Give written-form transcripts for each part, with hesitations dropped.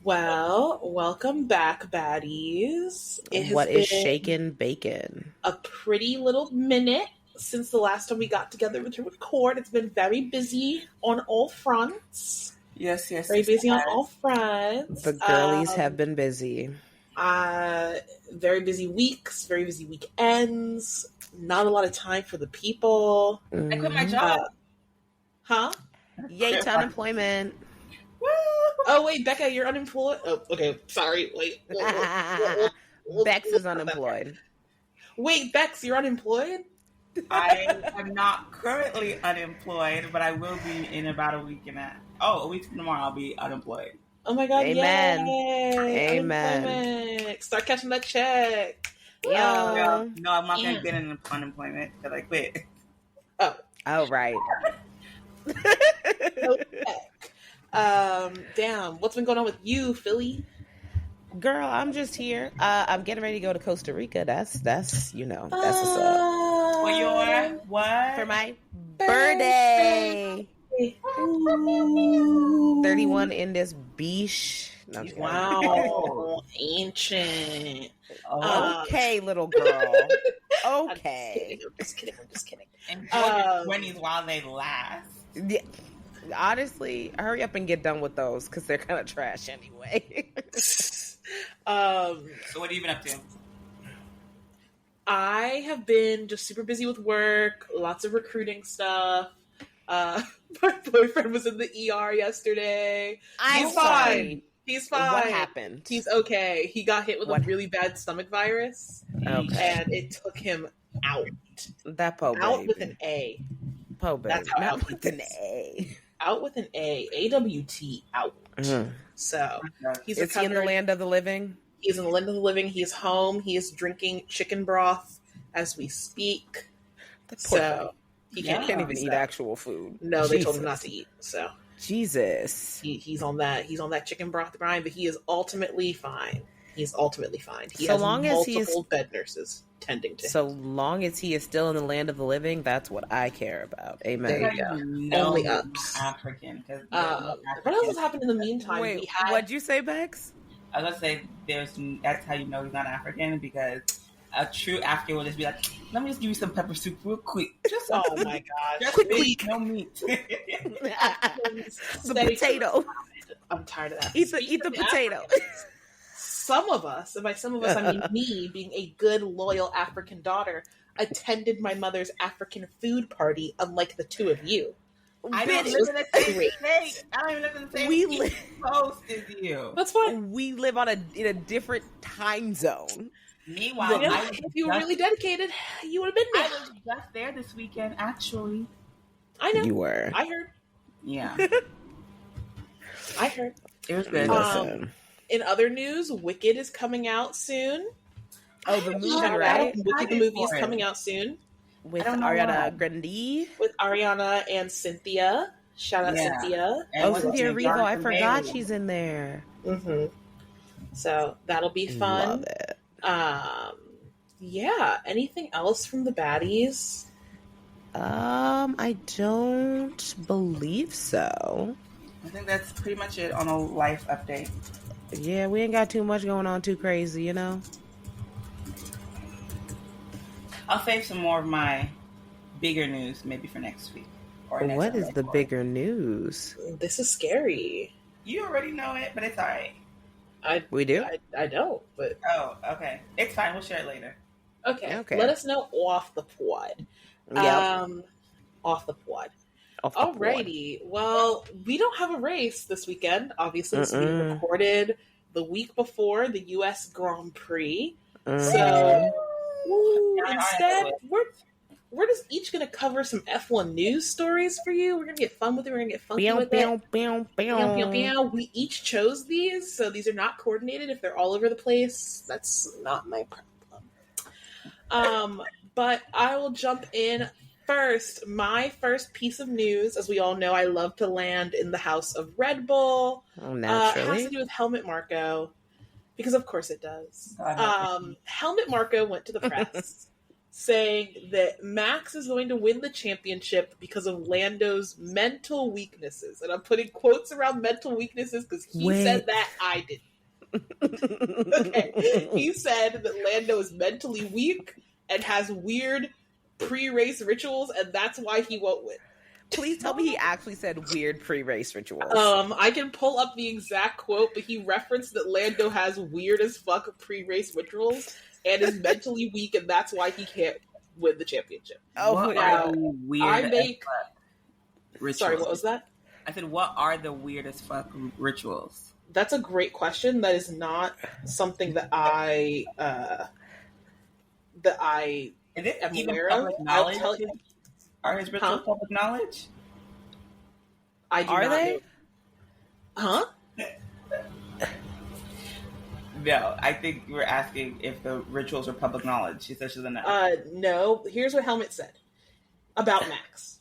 Well, welcome back, baddies. It has What is been shaken bacon? a pretty little minute since the last time we got together to record. It's been very busy on all fronts. Yes, yes, Very yes. busy on all fronts. The girlies have been busy. Very busy weeks, very busy weekends. Not a lot of time for the people. I quit my job. Huh? Yay to unemployment. Woo! Oh, wait, Becca, you're unemployed? Oh, okay, sorry. Wait. Bex is unemployed. Wait, Bex, you're unemployed? I am not currently unemployed, but I will be in about a week a week from tomorrow. I'll be unemployed. Oh my God! Amen. Yay! Amen. Unemployment. Start catching that check. Yo. No, I'm not going to get in unemployment because I quit. Oh, right. Damn. What's been going on with you, Philly? Girl, I'm just here. I'm getting ready to go to Costa Rica. That's what's up. For your what? For my birthday. 31 in this beach. No, Wow. Ancient. Okay, little girl. Okay. I'm just kidding. Enjoy your 20s while they last. Yeah. Honestly, hurry up and get done with those because they're kind of trash anyway. So what have you been up to? I have been just super busy with work, lots of recruiting stuff. My boyfriend was in the ER yesterday. He's fine. He's fine. What happened? He's okay. He got hit with a really bad stomach virus, and it took him out. That po Out baby. with an A. Po baby. That's how Not out with an A. Out with an A. AWT. Out. Mm. So he's Is he in the land of the living? He's in the land of the living. He is home. He is drinking chicken broth as we speak. So he can't even eat actual food. No, they told him not to eat. So Jesus, he's on that. He's on that chicken broth grind, but he is ultimately fine. He's ultimately fine. He so has long multiple as bed nurses tending to him. So long as he is still in the land of the living, that's what I care about. Amen. There you go. Only ups. African. What else has happened in the meantime? Wait, what'd you say, Bex? I was gonna say that's how you know he's not African, because a true African will just be like, let me just give you some pepper soup real quick. Just oh my gosh, just quick. No meat. The potato. I'm tired of that. Eat the potato. Some of us, and by some of us I mean me, being a good, loyal African daughter, attended my mother's African food party, unlike the two of you. I don't live in the same state. I don't even live in the same coast as you. That's fine. We live in a different time zone. Meanwhile, if you were really dedicated, you would have been there. I was just there this weekend, actually. I know. You were. I heard. Yeah. I heard. It was good. In other news, Wicked is coming out soon. Oh, the movie, right? Wicked the movie is coming out soon. With Ariana Grande. With Ariana and Cynthia. Shout out Cynthia. And Cynthia Erivo. I forgot she's in there. Mm-hmm. So that'll be fun. Love it. Yeah. Anything else from the baddies? I don't believe so. I think that's pretty much it on a life update. Yeah, we ain't got too much going on too crazy, you know? I'll save some more of my bigger news maybe for next week. Or what is the bigger news? This is scary. You already know it, but it's all right. We do? I don't, but... Oh, okay. It's fine. We'll share it later. Okay. Let us know off the pod. Yep. Off the pod. Alrighty. Well, we don't have a race this weekend. Obviously, it's being recorded the week before the U.S. Grand Prix. So, instead, we're just each going to cover some F1 news stories for you. We're going to get fun with it. We're going to get funky with it. We each chose these, so these are not coordinated. If they're all over the place, that's not my problem. But I will jump in first. My first piece of news, as we all know, I love to land in the house of Red Bull. Oh, naturally. It has to do with Helmut Marko, because of course it does. Helmut Marko went to the press saying that Max is going to win the championship because of Lando's mental weaknesses. And I'm putting quotes around mental weaknesses because he said that, I didn't. Okay. He said that Lando is mentally weak and has weird pre-race rituals, and that's why he won't win. Please tell me he actually said weird pre-race rituals. I can pull up the exact quote, but he referenced that Lando has weird as fuck pre-race rituals and is mentally weak, and that's why he can't win the championship. Oh, now, weird. Sorry, what was that? I said, what are the weirdest fuck rituals? That's a great question. That is not something that I Is it am even aware public of. knowledge? I'll tell you. Are his rituals public knowledge? I do are not they? know. Huh? No, I think we're asking if the rituals are public knowledge. She said she's a no. No. Here's what Helmut said about Max.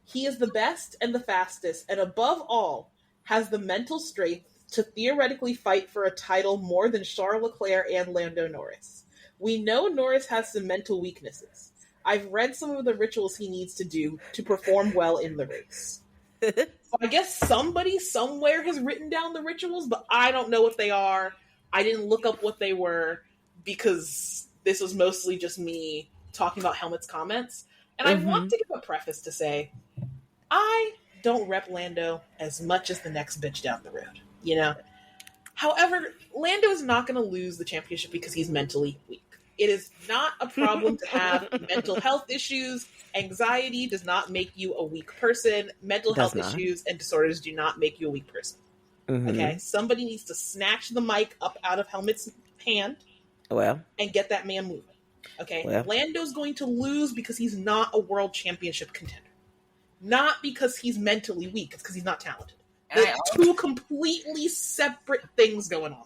He is the best and the fastest, and above all, has the mental strength to theoretically fight for a title more than Charles Leclerc and Lando Norris. We know Norris has some mental weaknesses. I've read some of the rituals he needs to do to perform well in the race. So I guess somebody somewhere has written down the rituals, but I don't know what they are. I didn't look up what they were because this was mostly just me talking about Helmut's comments. And I want to give a preface to say, I don't rep Lando as much as the next bitch down the road, you know? However, Lando is not going to lose the championship because he's mentally weak. It is not a problem to have mental health issues. Anxiety does not make you a weak person. Mental health issues and disorders do not make you a weak person. Okay? Somebody needs to snatch the mic up out of Helmut's hand and get that man moving. Okay? Lando's going to lose because he's not a world championship contender. Not because he's mentally weak. It's because he's not talented. There's two completely separate things going on.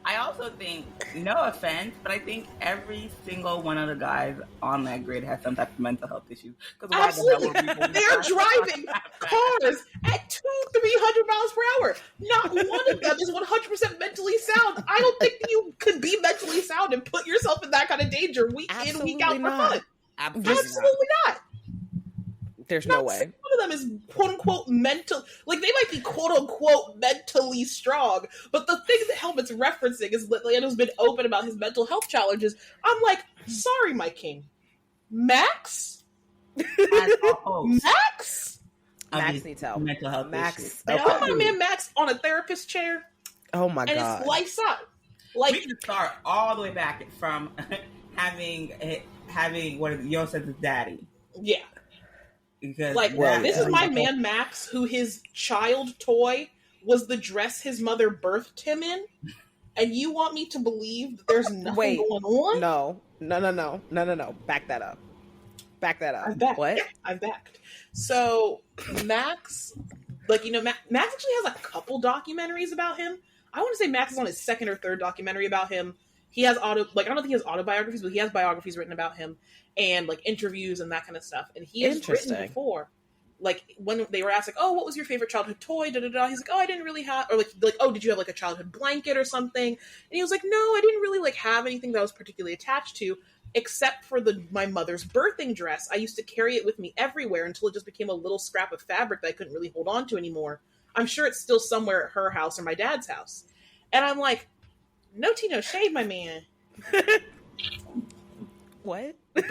I also think, no offense, but I think every single one of the guys on that grid has some type of mental health issue. Absolutely. They're driving cars at 200-300 miles per hour. Not one of them is 100% mentally sound. I don't think you could be mentally sound and put yourself in that kind of danger week in, week out for fun. Absolutely not. There's no way. One of them is quote unquote mental. Like, they might be quote unquote mentally strong, but the thing that Helmut's referencing is that Lando's been open about his mental health challenges. I'm like, sorry, my king. Max? Max? Max needs help. Mental health Max. I put my man Max on a therapist chair. Oh my God. And it's lights out. Like, we can start all the way back from having what Yo said his daddy. Yeah. Because this is my man Max, who his child toy was the dress his mother birthed him in, and you want me to believe that there's nothing going on? No. Back that up. I'm back. What? I'm backed. So Max, Max actually has a couple documentaries about him. I want to say Max is on his second or third documentary about him. He has I don't think he has autobiographies, but he has biographies written about him and interviews and that kind of stuff. And he has written before, when they were asked, "Oh, what was your favorite childhood toy?" He's like, "Oh, I didn't really have," or "Oh, did you have a childhood blanket or something?" And he was like, "No, I didn't really have anything that I was particularly attached to, except for my mother's birthing dress. I used to carry it with me everywhere until it just became a little scrap of fabric that I couldn't really hold on to anymore. I'm sure it's still somewhere at her house or my dad's house." And I'm like, no tea, no shade, my man. What? But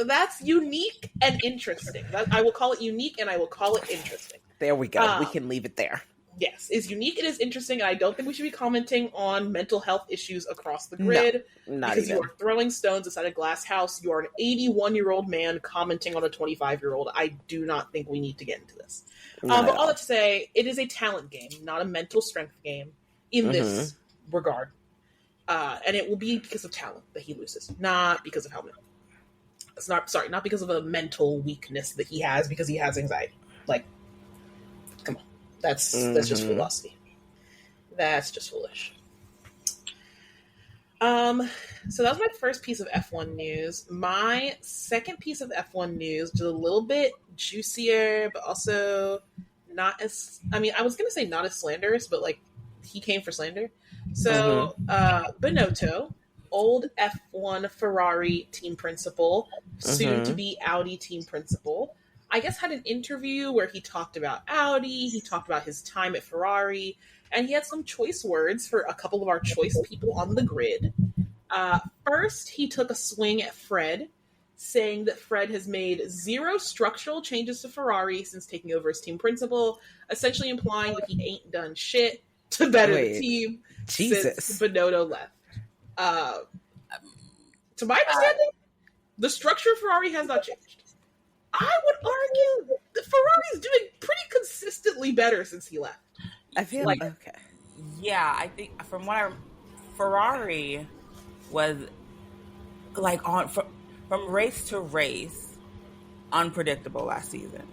that's unique and interesting. I will call it unique and I will call it interesting. There we go. We can leave it there. Yes, it's unique. It is interesting. And I don't think we should be commenting on mental health issues across the grid. No, not because even. You are throwing stones inside a glass house. You are an 81-year-old man commenting on a 25-year-old. I do not think we need to get into this. But all that to say, it is a talent game, not a mental strength game in this regard. And it will be because of talent that he loses, not because of Helmut. Not because of a mental weakness that he has because he has anxiety. Come on. That's just philosophy. That's just foolish. So that was my first piece of F1 news. My second piece of F1 news is a little bit juicier, but also not as, I was going to say not as slanderous, but he came for slander. So, Bonotto, old F1 Ferrari team principal, soon to be Audi team principal, I guess had an interview where he talked about Audi, he talked about his time at Ferrari, and he had some choice words for a couple of our choice people on the grid. First, he took a swing at Fred, saying that Fred has made 0 structural changes to Ferrari since taking over as team principal, essentially implying that he ain't done shit to better the team since Bonotto left. To my understanding, the structure of Ferrari has not changed. I would argue that Ferrari's doing pretty consistently better since he left. I feel like okay. Yeah, I think from what Ferrari was like from race to race unpredictable last season.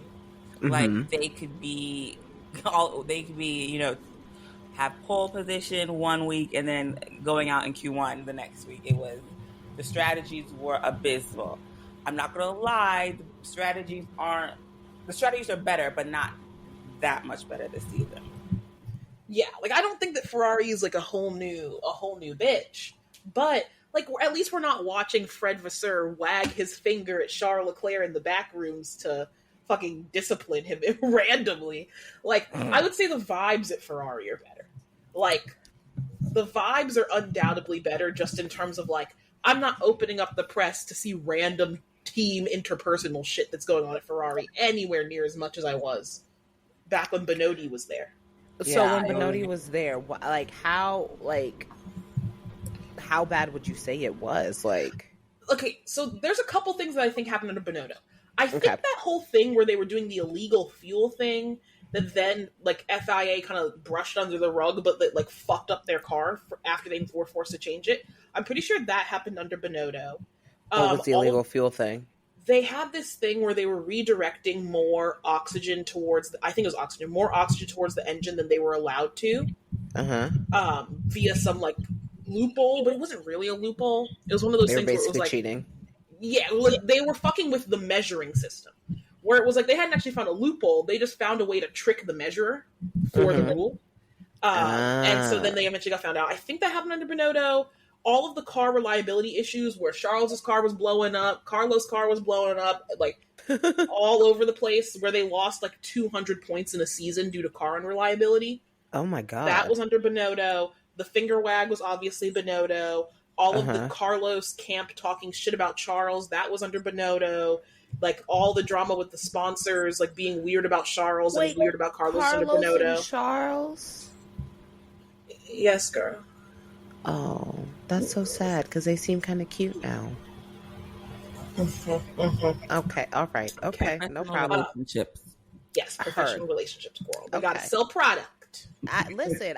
Like they could be have pole position one week and then going out in Q1 the next week. The strategies were abysmal. I'm not gonna lie, the strategies are better, but not that much better this season. Yeah, like I don't think that Ferrari is like a whole new bitch, but like at least we're not watching Fred Vasseur wag his finger at Charles Leclerc in the back rooms to fucking discipline him randomly. Like I would say the vibes at Ferrari are better. Like the vibes are undoubtedly better, just in terms of like I'm not opening up the press to see random team interpersonal shit that's going on at Ferrari anywhere near as much as I was back when Bonotto was there. So when Bonotto was there, like how bad would you say it was? Like, okay, so there's a couple things that I think happened under Bonotto. I think that whole thing where they were doing the illegal fuel thing that then like FIA kind of brushed under the rug, but that like fucked up their car after they were forced to change it. I'm pretty sure that happened under Bonotto. What was the illegal fuel thing? They had this thing where they were redirecting more oxygen towards more oxygen towards the engine than they were allowed to. Via some like loophole, but it wasn't really a loophole. It was one of those things where it was like cheating. Yeah, like they were fucking with the measuring system. Where it was like they hadn't actually found a loophole, they just found a way to trick the measurer for the rule. And so then they eventually got found out. I think that happened under Bonotto. All of the car reliability issues where Charles's car was blowing up, Carlos' car was blowing up, like all over the place, where they lost like 200 points in a season due to car unreliability. Oh my God. That was under Bonotto. The finger wag was obviously Bonotto. All of the Carlos camp talking shit about Charles, that was under Bonotto. Like all the drama with the sponsors, like being weird about Charles and weird about Carlos under Bonotto. And Charles? Yes, girl. Oh, that's so sad because they seem kind of cute now. Okay, all right, okay, no problem. Relationships. Yes, professional relationships, girl. They gotta sell product. Listen,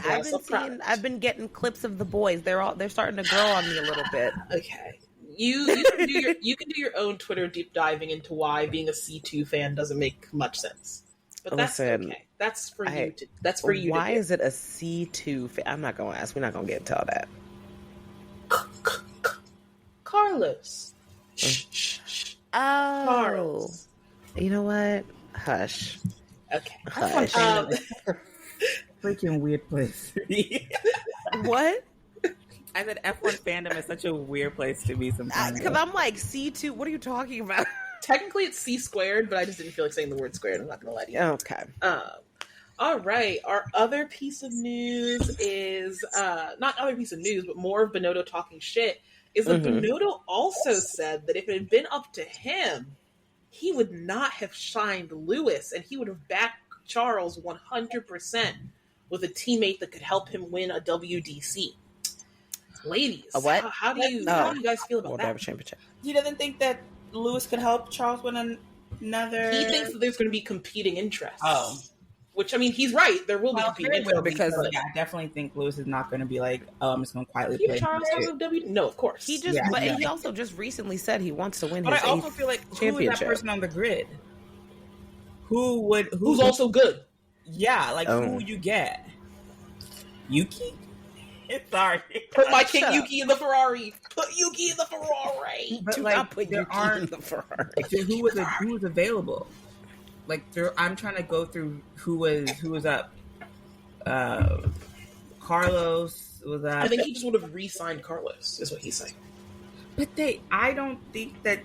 I've been getting clips of the boys. They're starting to grow on me a little bit. Okay, you can do your own Twitter deep diving into why being a C2 fan doesn't make much sense. But that's okay. That's for you. That's for you. Why is it a C2 fan? I'm not going to ask. We're not going to get into all that. Carlos. Oh. Carlos. You know what? Hush. Okay. Hush. Freaking weird place. What? I said F1 fandom is such a weird place to be sometimes. Because I'm like, C2, what are you talking about? Technically it's C squared, but I just didn't feel like saying the word squared. I'm not going to lie to you. Okay. All right. Our other piece of news is, not other piece of news, but more of Bonotto talking shit, is that Bonotto also said that if it had been up to him, he would not have signed Lewis, and he would have backed Charles 100% with a teammate that could help him win a WDC. Ladies, how do you guys feel about that? Championship. He doesn't think that Lewis could help Charles win another. He thinks that there's going to be competing interests. Oh, which I mean, he's right. There will be competing interests because I definitely think Lewis is not going to be like, I'm just going to quietly play. Charles No, of course. He also just recently said he wants to win. But I also feel like who is that person on the grid? Who's also good? Yeah, like who you get? Yuki? Sorry. Put my King Yuki in the Ferrari. Put Yuki in the Ferrari. But like, put Yuki in the Ferrari. Who was available? Like, I'm trying to go through who was up. Carlos was I think he just would have re-signed Carlos, is what he's saying. But I don't think that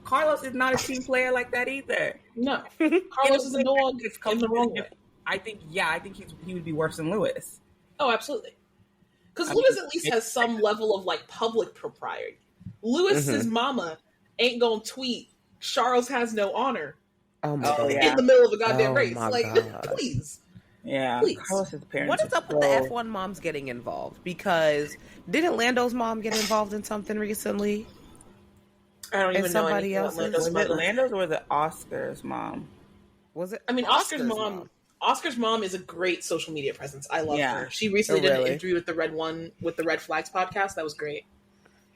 Carlos is not a team player like that either. No, Carlos is a dog. It's in the wrong way. I think he would be worse than Lewis. Oh, absolutely. Because Lewis at least has some level of like public propriety. Lewis's mama ain't gonna tweet Charles has no honor. Oh my God. In the middle of a goddamn race. Like, God. please. Yeah. Please. Carlos's parents. What is up with the F1 moms getting involved? Because didn't Lando's mom get involved in something recently? I don't even know somebody else's. Was it Lando's or was it Oscar's mom? Was it? I mean, Oscar's mom. Oscar's mom is a great social media presence. I love her. She recently did an interview with the Red Flags podcast. That was great.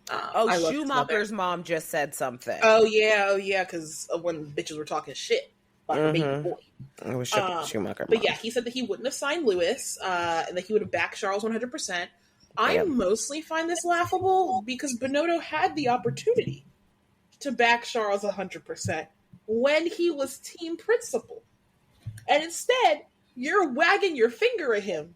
Schumacher's mom just said something. Oh yeah, because when bitches were talking shit about her baby boy. It was Schumacher. But yeah, he said that he wouldn't have signed Lewis, and that he would have backed Charles 100%. I mostly find this laughable because Bonotto had the opportunity to back Charles 100% when he was team principal. And instead, you're wagging your finger at him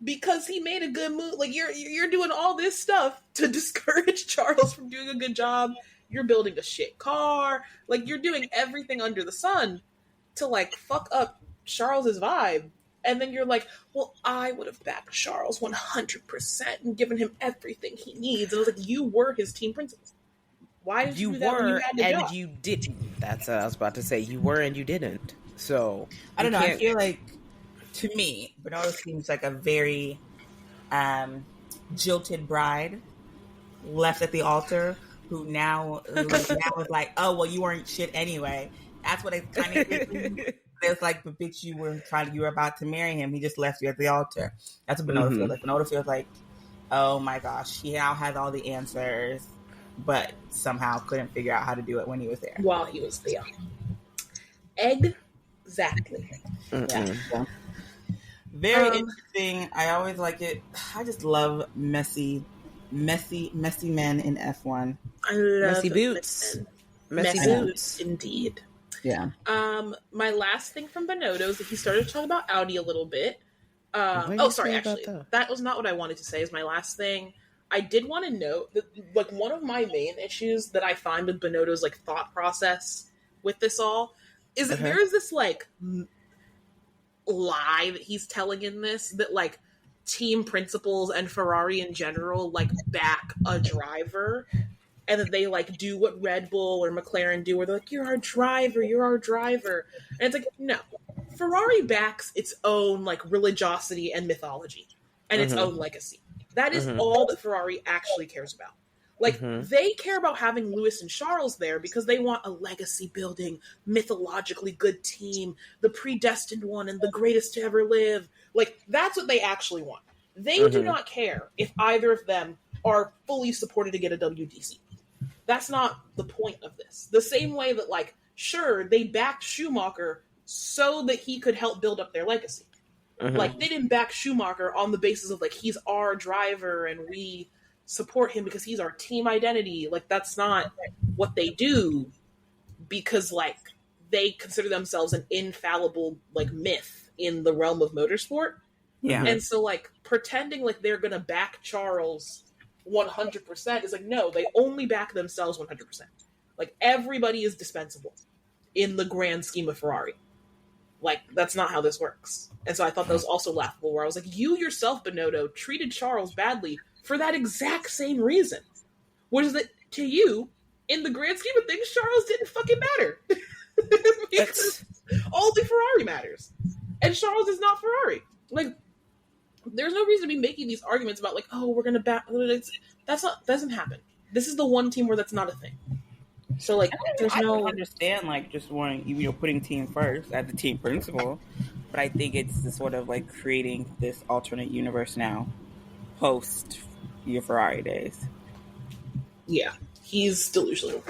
because he made a good move. Like, you're doing all this stuff to discourage Charles from doing a good job. You're building a shit car. Like, you're doing everything under the sun to, like, fuck up Charles's vibe. And then you're like, well, I would have backed Charles 100% and given him everything he needs. And I was like, you were his team principal. Why did you do that when you had the job? You didn't. That's what I was about to say. You were and you didn't. So I don't know. I feel like, to me, Bonotto seems like a very jilted bride left at the altar who now is like, oh well, you weren't shit anyway. That's what it kind of is. It's like, but bitch, you were about to marry him. He just left you at the altar. That's what Bonotto feels like. Bonotto feels like, oh my gosh, he now has all the answers, but somehow couldn't figure out how to do it when he was there. While he was there. Exactly. Yeah. Very interesting. I always like it. I just love messy men in F1. I love messy boots. Messy boots, indeed. Yeah. My last thing from Bonotto is that he started to talk about Audi a little bit. Actually, that was not what I wanted to say. Is my last thing. I did want to note that, like, one of my main issues that I find with Bonotto's like thought process with this all is that there is this like lie that he's telling in this that like team principals and Ferrari in general like back a driver, and that they like do what Red Bull or McLaren do, where they're like, you're our driver, and it's like, no, Ferrari backs its own like religiosity and mythology and its own legacy. That is all that Ferrari actually cares about. Like, they care about having Lewis and Charles there because they want a legacy-building, mythologically good team, the predestined one and the greatest to ever live. Like, that's what they actually want. They do not care if either of them are fully supported to get a WDC. That's not the point of this. The same way that, like, sure, they backed Schumacher so that he could help build up their legacy. Like, they didn't back Schumacher on the basis of, like, he's our driver and we support him because he's our team identity. Like, that's not what they do, because like they consider themselves an infallible like myth in the realm of motorsport. Yeah. And so like pretending like they're gonna back Charles 100% is like, no, they only back themselves 100%. Like, everybody is dispensable in the grand scheme of Ferrari. Like, that's not how this works. And so I thought that was also laughable, where I was like, you yourself, Bonotto, treated Charles badly for that exact same reason. Which is that, to you, in the grand scheme of things, Charles didn't fucking matter. Because only Ferrari matters. And Charles is not Ferrari. Like, there's no reason to be making these arguments about, like, oh, we're gonna back... That doesn't happen. This is the one team where that's not a thing. So, like, I don't understand, like, just wanting, putting team first as the team principal, but I think it's the sort of, like, creating this alternate universe now, post your Ferrari days. Yeah, he's delusional.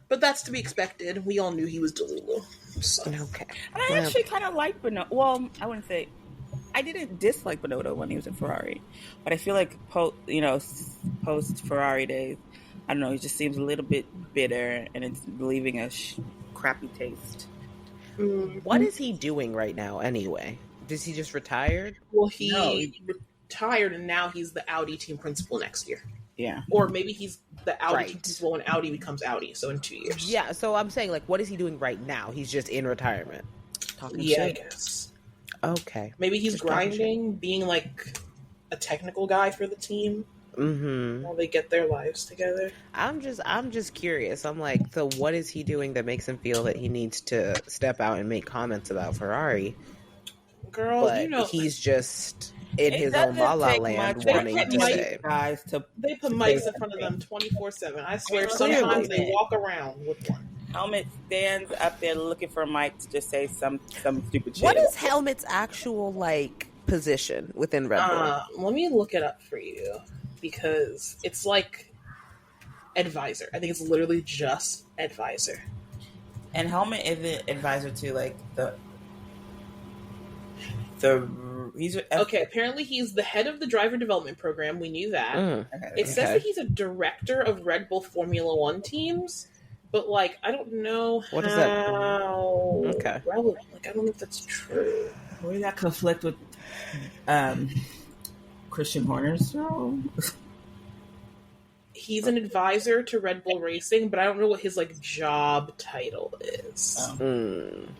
But that's to be expected. We all knew he was delusional. So. Okay. And I actually kind of like Bonotto. Well, I wouldn't say... I didn't dislike Bonotto when he was in Ferrari, but I feel like post Ferrari days, I don't know, he just seems a little bit bitter, and it's leaving a crappy taste. What is he doing right now, anyway? Is he just retired? Well, he retired and now he's the Audi team principal next year. Yeah. Or maybe he's the Audi team Right. principal when Audi becomes Audi, so in 2 years. Yeah, so I'm saying, like, what is he doing right now? He's just in retirement. Talking Yeah, shit. I guess. Okay. Maybe he's Just talking grinding, being like a technical guy for the team Mm-hmm. while they get their lives together. I'm just curious. I'm like, so what is he doing that makes him feel that he needs to step out and make comments about Ferrari? Girl, But you know, he's just in It his own doesn't la la take land much. wanting They to might- say. Guys, to they put mics in front of them 24/7. I swear, Clearly. sometimes they walk around with one. Helmut stands up there looking for a mic to just say some stupid shit. What is Helmut's actual, like, position within Red Bull? Let me look it up for you because it's like advisor. I think it's literally just advisor. And Helmut is an advisor to like the he's Okay, apparently he's the head of the driver development program. We knew that. Okay. It says that he's a director of Red Bull Formula One teams, but like I don't know What does that mean? how Okay. relevant. Like I don't know if that's true. Where does that conflict with Christian Horner's role? He's an advisor to Red Bull Racing, but I don't know what his like job title is.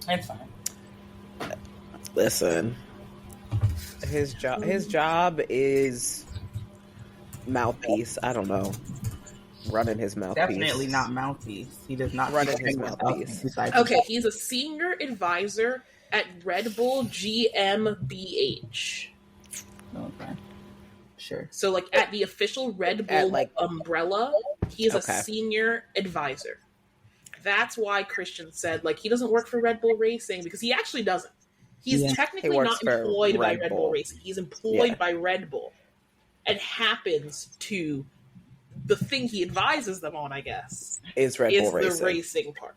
That's fine. Listen, his job is mouthpiece. I don't know, running his mouthpiece. Definitely not mouthpiece. He does not Running speak his himself mouthpiece. besides Okay, he's a senior advisor at Red Bull GmbH. Okay. Sure. So, like, at the official Red Bull like- umbrella, he is Okay. a senior advisor. That's why Christian said, like, he doesn't work for Red Bull Racing because he actually doesn't. He's Yeah. technically He works not for employed by Red Red Bull Bull. Racing. He's employed Yeah. by Red Bull and happens to the thing he advises them on, I guess, is Red is Bull the Racing, racing part.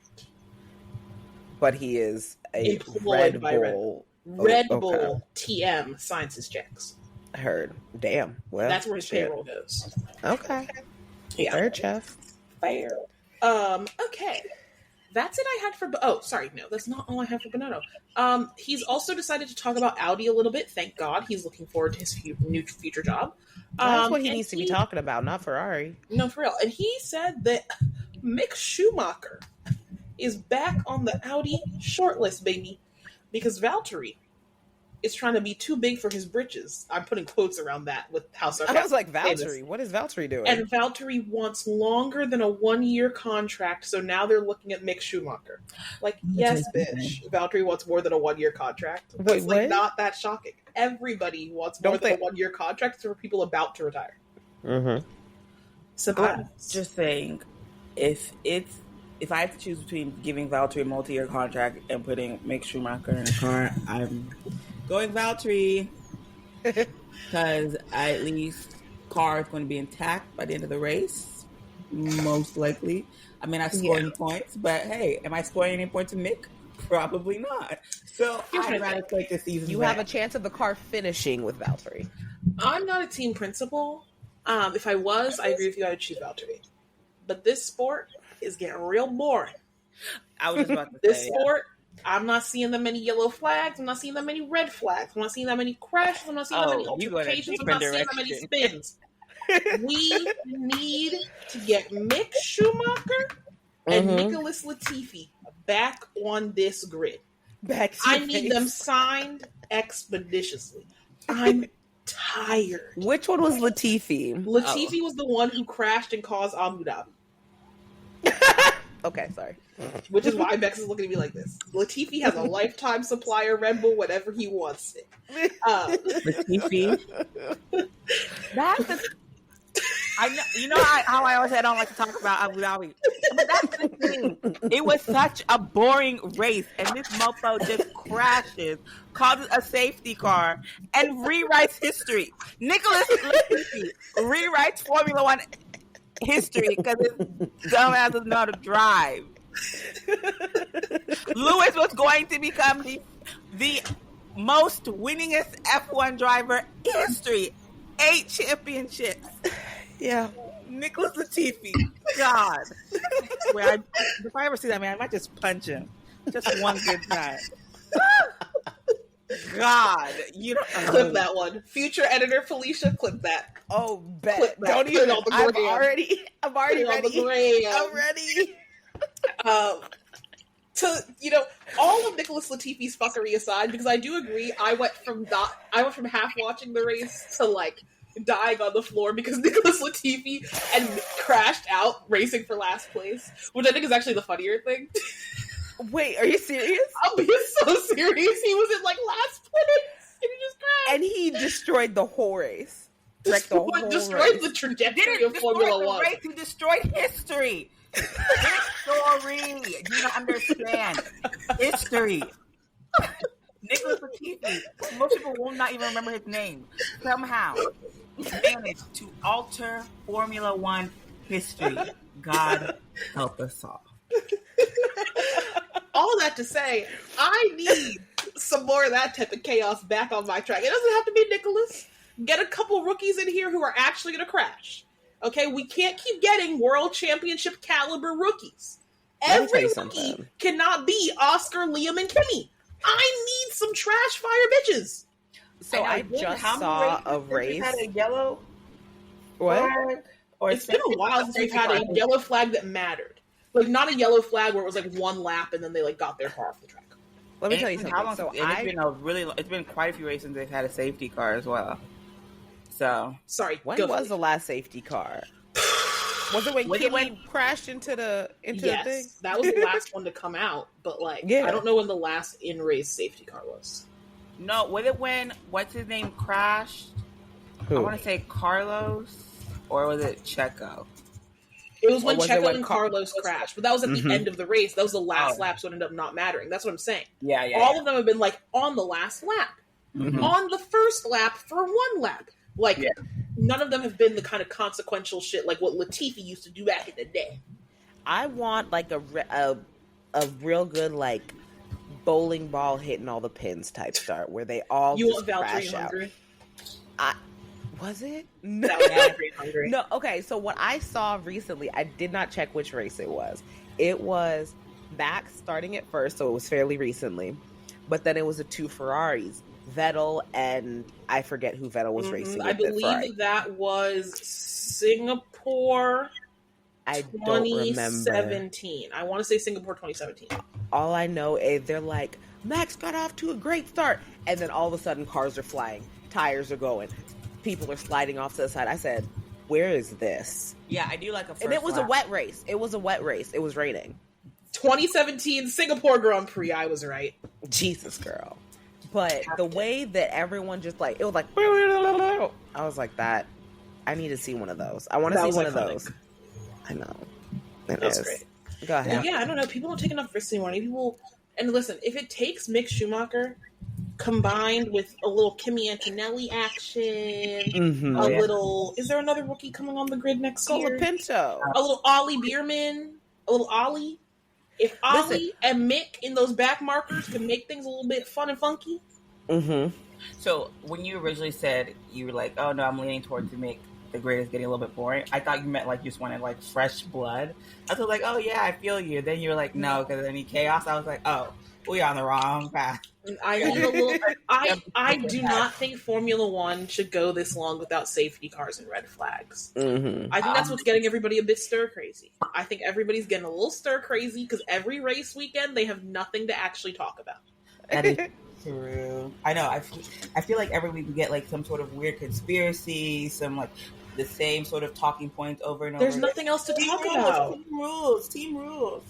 but he is a Employed Red by Red Bull. Red okay. Bull TM signs his checks. Heard. Damn. Well, That's where his shit. payroll goes. Okay. Yeah. Fair, Chef. Fair. Okay. That's it I had for... Oh, sorry. No, that's not all I have for Bonotto. He's also decided to talk about Audi a little bit. Thank God. He's looking forward to his new future job. That's what he and needs to be talking about, not Ferrari. No, for real. And he said that Mick Schumacher is back on the Audi shortlist, baby. Because Valtteri is trying to be too big for his britches. I'm putting quotes around that with how sarcastic I was like, I say this. Valtteri. What is Valtteri doing? And Valtteri wants longer than a 1-year contract, so now they're looking at Mick Schumacher. Like, yes, bitch. Valtteri wants more than a 1-year contract. That's Wait, what? not that shocking. Everybody wants more Don't than they- a 1-year contract for people about to retire. Mm-hmm. Simple I'm as. just saying, if I have to choose between giving Valtteri a multi-year contract and putting Mick Schumacher in a car, I'm going Valtteri because at least car is going to be intact by the end of the race, most likely. I may not score any points, but hey, am I scoring any points with Mick? Probably not. So I'd rather take the season. You have a chance of the car finishing with Valtteri. I'm not a team principal. If I was, I agree with you, I would choose Valtteri. But this sport is getting real boring. I was just about to This say, sport, I'm not seeing that many yellow flags. I'm not seeing that many red flags. I'm not seeing that many crashes. I'm not seeing that many you go in a altercations. I'm not different seeing that many direction. spins. We need to get Mick Schumacher and Nicholas Latifi back on this grid. Back to I your need face. them signed expeditiously. I'm tired. Which one was Latifi? Latifi was the one who crashed and caused Abu Dhabi. Okay, sorry. Which is why Bex is looking at me like this. Latifi has a lifetime supply of Red Bull whenever he wants it. Latifi. That's the. I know. You know how I always say I don't like to talk about Abu Dhabi, but that's the thing. It was such a boring race, and this mofo just crashes, causes a safety car, and rewrites history. Nicholas Latifi rewrites Formula One history because his dumbass doesn't know how to drive. Lewis was going to become the most winningest F1 driver in history. 8 championships. Yeah. Nicholas Latifi. God. If I ever see that man, I might just punch him. Just one good time. God, you don't clip that one. Future editor Felicia, clip that. Oh, bet. Clip that. Don't Put it even. on the I'm gram. already Put it on the ready. gram. I'm ready. To all of Nicholas Latifi's fuckery aside, because I do agree, I went from half watching the race to like dying on the floor because Nicholas Latifi and crashed out racing for last place, which I think is actually the funnier thing. Wait, are you serious? I'm being so serious. He was in like last place and he just crashed. And he destroyed the whole race. Destroyed the trajectory of Formula One. Race, he destroyed history. History. You don't understand. History. Nicholas Latifi. Most people will not even remember his name. Somehow, he managed to alter Formula One history. God help us all. All that to say, I need some more of that type of chaos back on my track. It doesn't have to be Nicholas. Get a couple rookies in here who are actually going to crash. Okay, we can't keep getting world championship caliber rookies. Every rookie cannot be Oscar, Liam, and Kimmy. I need some trash fire bitches. So I just saw a race. Had a yellow flag, or it's been a while since we've had a yellow flag that mattered. Like not a yellow flag where it was like one lap and then they like got their car off the track. Let me tell you something. So it's been quite a few races they've had a safety car as well. So sorry. When was the last safety car? Was it when Kimmy crashed into the thing? That was the last one to come out. But I don't know when the last in-race safety car was. No, was it when what's his name crashed? Who? I want to say Carlos, or was it Checo? It was when Checo and Carlos crashed, but that was at the end of the race. That was the last lap, so it ended up not mattering. That's what I'm saying. All of them have been like on the last lap, on the first lap for one lap. None of them have been the kind of consequential shit like what Latifi used to do back in the day. I want like a real good like bowling ball hitting all the pins type start where they all you just want crash Valtteri out. Hungry? Was it? No. That was Valtteri Hungry. No. Okay. So what I saw recently, I did not check which race it was. It was Max starting at first, so it was fairly recently. But then it was the two Ferraris. Vettel and I forget who Vettel was racing with. I believe that was Singapore 2017. I want to say Singapore 2017. All I know is they're like, Max got off to a great start. And then all of a sudden cars are flying. Tires are going. People are sliding off to the side. I said, where is this? Yeah, I do like a first And it was lap. a wet race. It was raining. 2017 Singapore Grand Prix, I was right. Jesus, girl. But the way that everyone just like, it was like, I was like that. I need to see one of those. I want to see one of those. I know. That's great. Go ahead. Yeah, I don't know. People don't take enough risks anymore. And listen, if it takes Mick Schumacher combined with a little Kimi Antonelli action, a little, is there another rookie coming on the grid next year? Pinto. A little Ollie Bierman, a little Ollie. If Ollie and Mick in those back markers can make things a little bit fun and funky. So when you originally said you were like, oh no, I'm leaning towards to make the grid is getting a little bit boring, I thought you meant like you just wanted like fresh blood. I was like, oh yeah, I feel you. Then you were like, no, because I need chaos. I was like, oh, we're on the wrong path. I need a little. I do not think Formula One should go this long without safety cars and red flags. I think that's what's getting everybody a bit stir crazy. I think everybody's getting a little stir crazy because every race weekend they have nothing to actually talk about. That is true. I know. I feel like every week we get like some sort of weird conspiracy, some like the same sort of talking points over and over. There's nothing else to talk about. Team rules.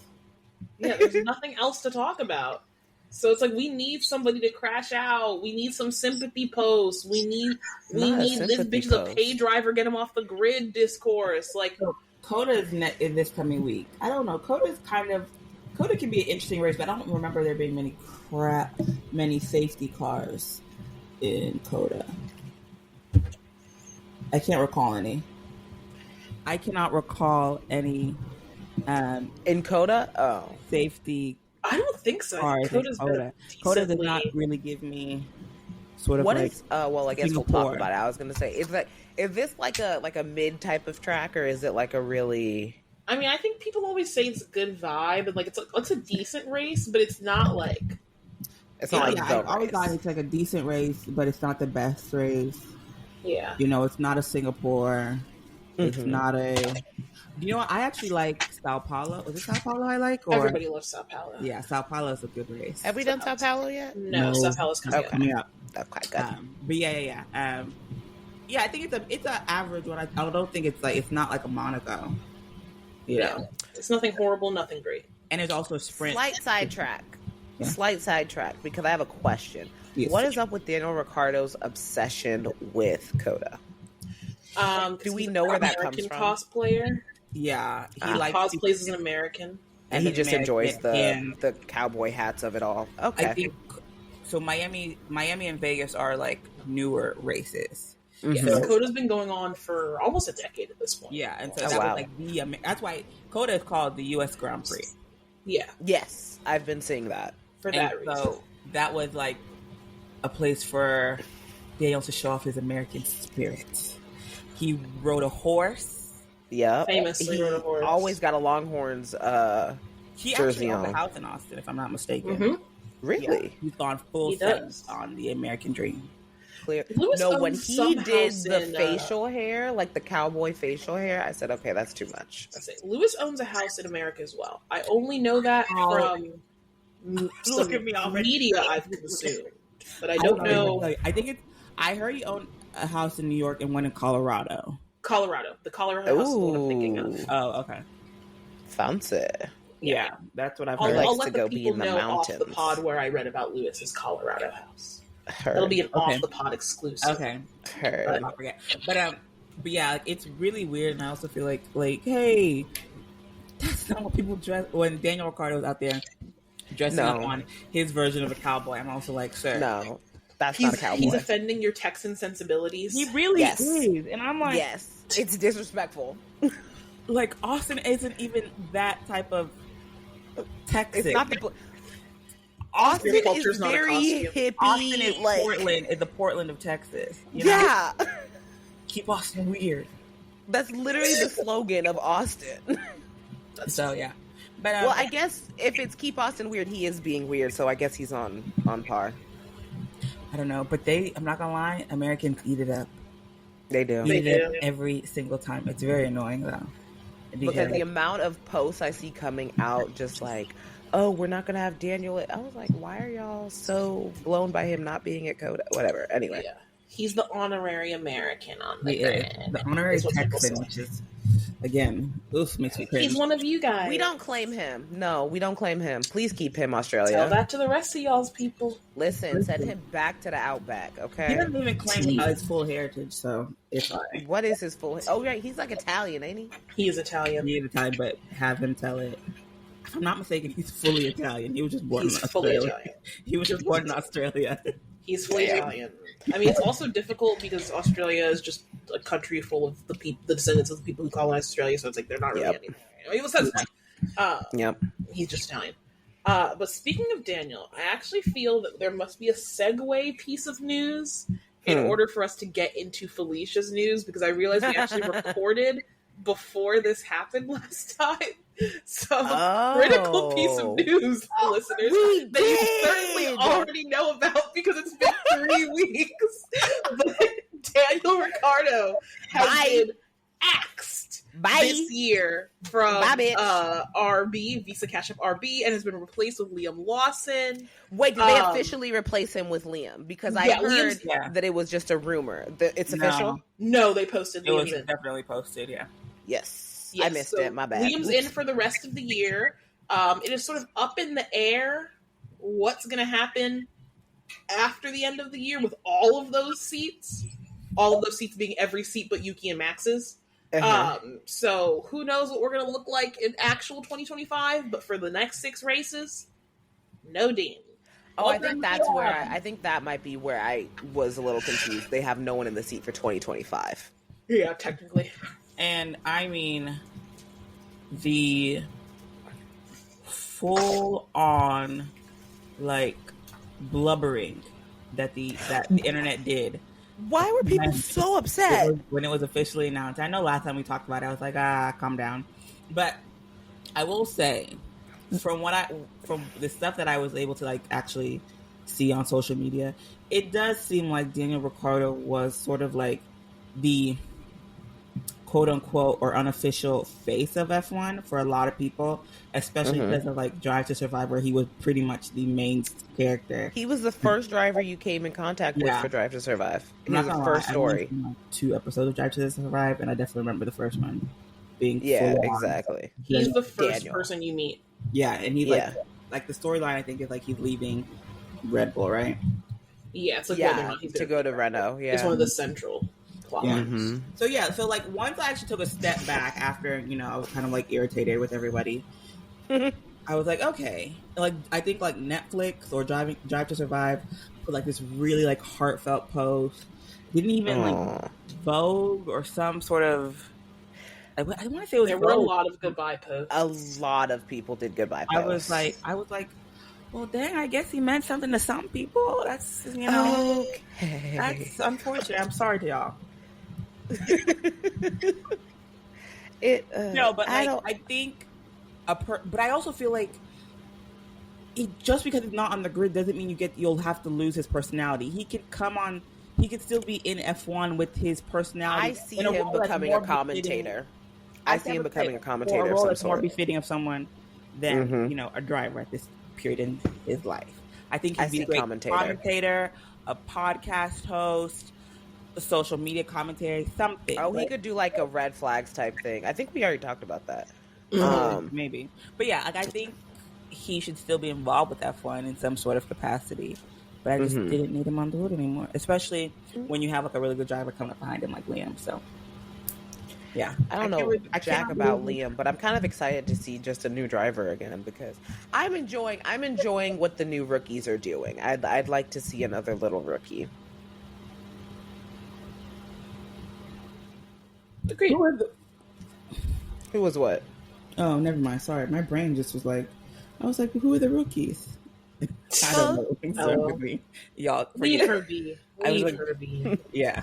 Yeah, there's nothing else to talk about. So it's like we need somebody to crash out. We need some sympathy posts. We need this bitch is a pay driver, get him off the grid discourse. Like COTA is in this coming week. I don't know. COTA can be an interesting race, but I don't remember there being many safety cars in COTA. I can't recall any. I cannot recall any in COTA. Oh, safety. I don't think so. COTA did not really give me sort of what like. Well, I guess Singapore. We'll talk about it. I was going to say, is this like a mid type of track, or is it like a really? I mean, I think people always say it's a good vibe and like it's a decent race, but it's not like. It's not like I've always thought it's like a decent race, but it's not the best race. Yeah. You know, it's not a Singapore. It's not a... You know what? I actually like Sao Paulo. Was it Sao Paulo I like? Or... Everybody loves Sao Paulo. Yeah, Sao Paulo is a good race. Have we done Sao Paulo yet? No, Sao Paulo's coming up. Okay, good. But yeah. Yeah, I think it's an average one. I don't think it's not like a Monaco. You know? It's nothing horrible, nothing great. And it's also a sprint. Slight sidetrack. Yeah. Slight sidetrack, because I have a question. Yes. What is up with Daniel Ricciardo's obsession with COTA? Do we know where that comes from? Cosplayer. Yeah, he cosplays as an American, and he just enjoys the cowboy hats of it all. Okay, I think so. Miami and Vegas are like newer races. Yeah, so COTA's been going on for almost a decade at this point. Yeah, and so was like that's why COTA is called the U.S. Grand Prix. Yeah. Yes, I've been seeing that for that reason. So that was like a place for Daniel to show off his American spirit. He rode a horse. Yeah, famously rode a horse. Always got a Longhorns he jersey actually on. owns a house in Austin, if I'm not mistaken. Mm-hmm. Really? Yeah, he's gone full sense on the American dream. Clear. No, when he did the facial hair, like the cowboy facial hair, I said, okay, that's too much. Lewis owns a house in America as well. I only know that from some media I've consumed, but I don't know. I think I heard he owned a house in New York and one in Colorado. The Colorado house is what I'm thinking of. Oh, okay. Fancy. Yeah, that's what I've heard. I'll let the people know off the pod where I read about Lewis's Colorado house. It'll be an off the pod exclusive. Okay. I forget. But yeah, it's really weird, and I also feel like hey, that's not what people dress. When Daniel Ricciardo was out there dressing up on his version of a cowboy, I'm also like, sir, no, that's not a cowboy. He's offending your Texan sensibilities. He really is, and I'm like, yes, it's disrespectful. Like Austin isn't even that type of Texas. It's not the. Austin is very hippie. Austin is Portland is the Portland of Texas. You know? Yeah. Keep Austin weird. That's literally the slogan of Austin. So yeah. But well, I guess if it's keep Austin weird, he is being weird, so I guess he's on par. I don't know, but I'm not gonna lie, Americans eat it up. They do. Eat it up every single time. It's very annoying though. Because the amount of posts I see coming out just like, oh, we're not going to have Daniel. I was like, why are y'all so blown by him not being at COTA? Whatever. Anyway. Yeah. He's the honorary American on the grid. The honorary Texan, which is, again, makes me crazy. He's one of you guys. We don't claim him. No, we don't claim him. Please keep him, Australia. Tell that to the rest of y'all's people. Listen, send him back to the Outback, okay? He doesn't even claim his full heritage, so it's fine. What is his full... Oh, right, he's like Italian, ain't he? He is Italian. He is Italian, but have him tell it. If I'm not mistaken, he's fully Italian. He was just born in Australia. Fully Italian. He was just born in Australia. He's fully Italian. I mean, it's also difficult because Australia is just a country full of the descendants of the people who colonized Australia, so it's like they're not really anything. It was he's just Italian. But speaking of Daniel, I actually feel that there must be a segue piece of news in order for us to get into Felicia's news, because I realized we actually recorded before this happened last time. So, critical piece of news, listeners, that you certainly already know about because it's been 3 weeks. But Daniel Ricciardo has been axed this year from RB, Visa Cash App RB, and has been replaced with Liam Lawson. Wait, did they officially replace him with Liam? Because I heard that it was just a rumor. It's official? No, they posted Liam's in. Definitely posted, yeah. Yes, I missed it. My bad. Liam's in for the rest of the year. It is sort of up in the air what's going to happen after the end of the year with all of those seats. All of those seats being every seat but Yuki and Max's. So who knows what we're going to look like in actual 2025, but for the next 6 races, no Dean. Oh, I think that's where I think that might be where I was a little confused. They have no one in the seat for 2025. Yeah, technically. And I mean, the full on like blubbering that the internet did. Why were people so upset when it was officially announced? I know last time we talked about it, I was like, calm down. But I will say, from the stuff that I was able to like actually see on social media, it does seem like Daniel Ricciardo was sort of like the quote unquote or unofficial face of F1 for a lot of people, especially because of like Drive to Survive, where he was pretty much the main character. He was the first driver you came in contact with for Drive to Survive. He was the first story. I've seen 2 episodes of Drive to Survive, and I definitely remember the first one being exactly. He's the first person you meet. Yeah, and he's like the storyline I think is like he's leaving Red Bull, right? Yeah, it's like he's to go to Renault. Yeah, it's one of the central plot lines. So like once I actually took a step back after I was kind of like irritated with everybody. I was like, okay, like I think like Netflix or Drive to Survive put like this really like heartfelt post. Didn't even like Vogue or some sort of. I want to say it was. There were a lot of goodbye posts. A lot of people did goodbye posts. I was like, well, dang, I guess he meant something to some people. That's okay. That's unfortunate. I'm sorry to y'all. No, but like I think but I also feel like just because he's not on the grid doesn't mean you'll have to lose his personality. He could come on. He could still be in F1 with his personality. I see him becoming a commentator. I see him becoming a commentator of some sort. More befitting of someone than a driver at this period in his life. I think he'd be a great commentator, a podcast host, a social media commentary, something. Oh, he could do like a red flags type thing. I think we already talked about that. Maybe. But yeah, like I think he should still be involved with F1 in some sort of capacity. But I just didn't need him on the road anymore, especially when you have like a really good driver coming up behind him like Liam. So yeah, I don't know jack about Liam, but I'm kind of excited to see just a new driver again because I'm enjoying what the new rookies are doing. I'd like to see another little rookie. Agreed. Who was what? Oh, never mind. Sorry, my brain just was like, I was like, who are the rookies? I don't know. Y'all, leave her be. Leave her be. Yeah.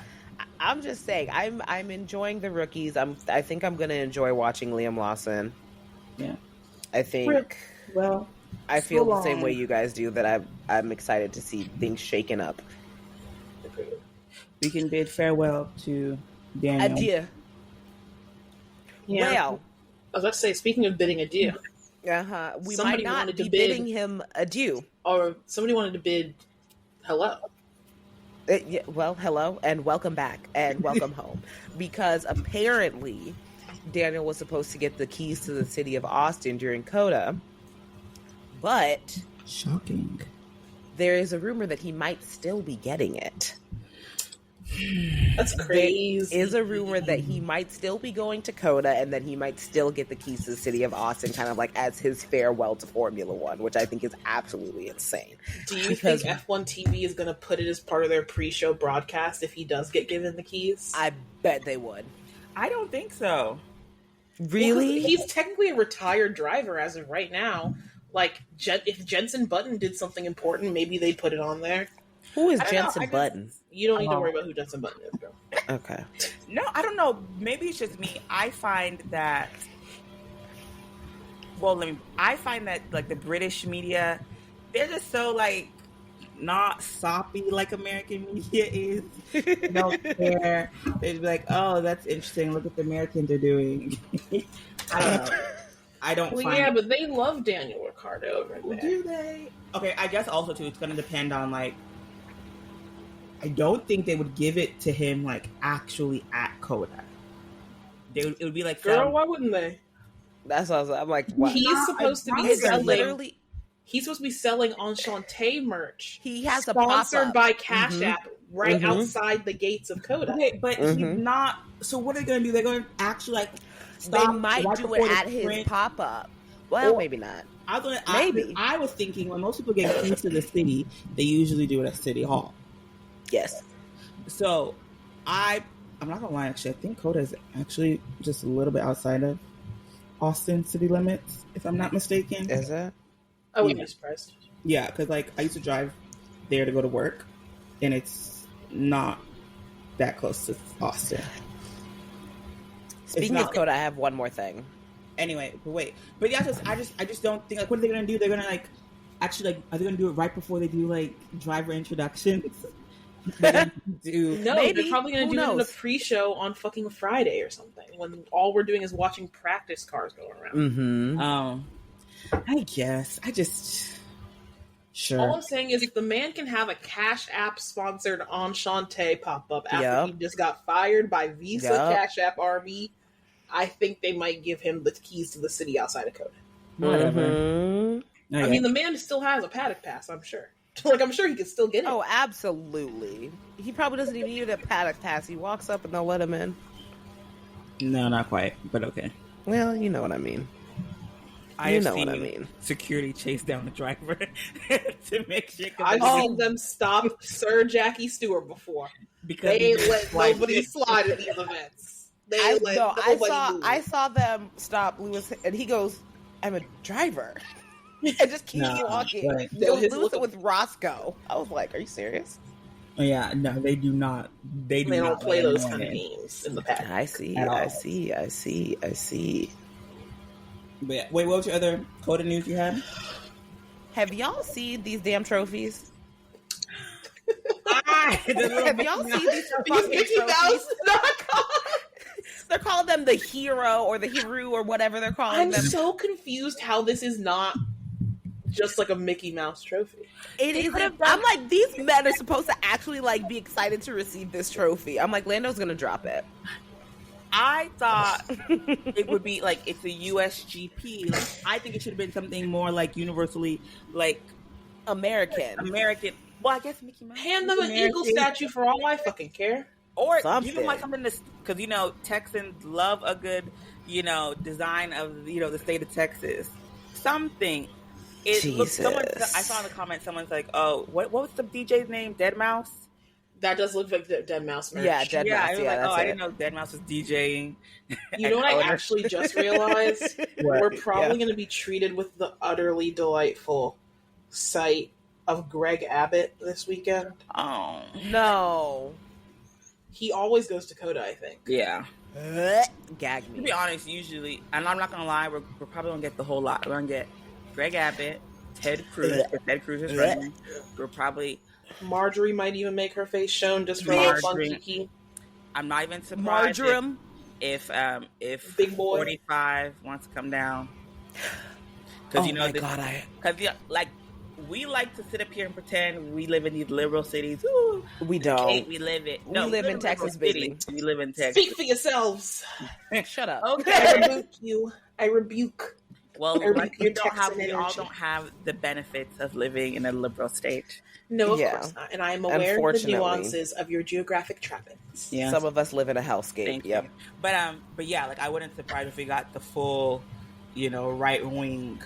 I'm just saying, I'm enjoying the rookies. I think I'm gonna enjoy watching Liam Lawson. Yeah. I think. Well, I feel the same way you guys do. That I'm excited to see things shaken up. We can bid farewell to Daniel. Adieu. Yeah. Well, I was about to say, speaking of bidding adieu. We might not be bidding him adieu. Or somebody wanted to bid hello. Well, hello and welcome back and welcome home. Because apparently Daniel was supposed to get the keys to the city of Austin during COTA. But shocking. There is a rumor that he might still be getting it. That's crazy. There is a rumor that he might still be going to COTA and that he might still get the keys to the city of Austin kind of like as his farewell to Formula One, which I think is absolutely insane. Do you think F1 TV is going to put it as part of their pre-show broadcast if he does get given the keys? I bet they would. I don't think so. Really? Well, he's technically a retired driver as of right now. Like, if Jensen Button did something important, maybe they'd put it on there. Who is Jensen Button? You don't need to worry about who Jensen Button is, girl. Okay. No, I don't know. Maybe it's just me. I find that like the British media, they're just so like not soppy like American media is. They don't care. They'd be like, "Oh, that's interesting. Look what the Americans are doing." I don't know. I don't. Well, yeah, but they love Daniel Ricciardo over there. Do they? Okay, I guess also too, it's going to depend on like. I don't think they would give it to him like actually at COTA. It would be like, girl, why wouldn't they? That's what I'm like. What? He's supposed to be selling. He's supposed to be selling Enchante merch. He has sponsored by Cash App right outside the gates of COTA. Okay, but he's not. So what are they going to do? They're going to actually like. They might do it at his pop up. Well, maybe not. Maybe. I was thinking when most people get keys to the city, they usually do it at City Hall. Yes. So, I'm not gonna lie. Actually, I think COTA is actually just a little bit outside of Austin city limits, if I'm not mistaken. Is it? I wouldn't be surprised. Yeah, because like I used to drive there to go to work, and it's not that close to Austin. Speaking of COTA, I have one more thing. Anyway, but yeah, I just don't think like what are they gonna do? They're gonna like. actually, like, are they going to do it right before they do like driver introductions? They're probably going to do it in a pre-show on fucking Friday or something when all we're doing is watching practice cars go around. I guess. Sure. All I'm saying is if the man can have a Cash App sponsored Enchante pop up after he just got fired by Visa Cash App Army, I think they might give him the keys to the city outside of COTA. Whatever. I mean, the man still has a paddock pass, I'm sure. Like, I'm sure he could still get it. Oh, absolutely. He probably doesn't even need a paddock pass. He walks up and they'll let him in. No, not quite, but okay. Well, you know what I mean. What I mean. Security chase down the driver to make sure. I've seen them stop Sir Jackie Stewart before. Because they let nobody slide at these events. I saw them stop Lewis, and he goes, "I'm a driver." And just keep walking. Right. Lewis with Roscoe. I was like, "Are you serious?" Oh, yeah, no, they do not. They don't play those kind of games in the past. I see. But yeah, wait, what was your other COTA news you had? Have y'all seen these damn trophies? Have y'all seen these fucking trophies? They're calling them the hero or the hero or whatever they're calling them. I'm so confused how this is not just like a Mickey Mouse trophy. It is. I'm like, these men are supposed to actually like be excited to receive this trophy. I'm like, Lando's gonna drop it. I thought it would be like it's a USGP. Like, I think it should have been something more like universally like American. Well, I guess Mickey Mouse. Hand them an eagle statue for all I fucking care. Or even like something this, because Texans love a good design of the state of Texas. Something. I saw in the comments someone's like, "Oh, what was the DJ's name? Dead Mouse." That does look like Dead Mouse merch. Yeah, Dead Mouse. I didn't know Dead Mouse was DJing. You know what I actually just realized? We're probably going to be treated with the utterly delightful sight of Greg Abbott this weekend. Oh no. He always goes to COTA, I think. Yeah. Gag me. To be honest, usually, and I'm not going to lie, we're probably going to get the whole lot. We're going to get Greg Abbott, Ted Cruz, if Ted Cruz is running. We're probably... Marjorie might even make her face shown just for a fun kiki. I'm not even surprised Marjoram. if Big Boy 45 wants to come down. Because we like to sit up here and pretend we live in these liberal cities. Ooh, we don't. We live it. We live in Texas, baby. We live in Texas. Speak for yourselves. Shut up. Okay, I rebuke. Well, we all don't have the benefits of living in a liberal state. No, of course not. And I am aware of the nuances of your geographic trappings. Yeah. Some of us live in a hellscape. Yep. But yeah, like I wouldn't surprise if we got the full, right wing.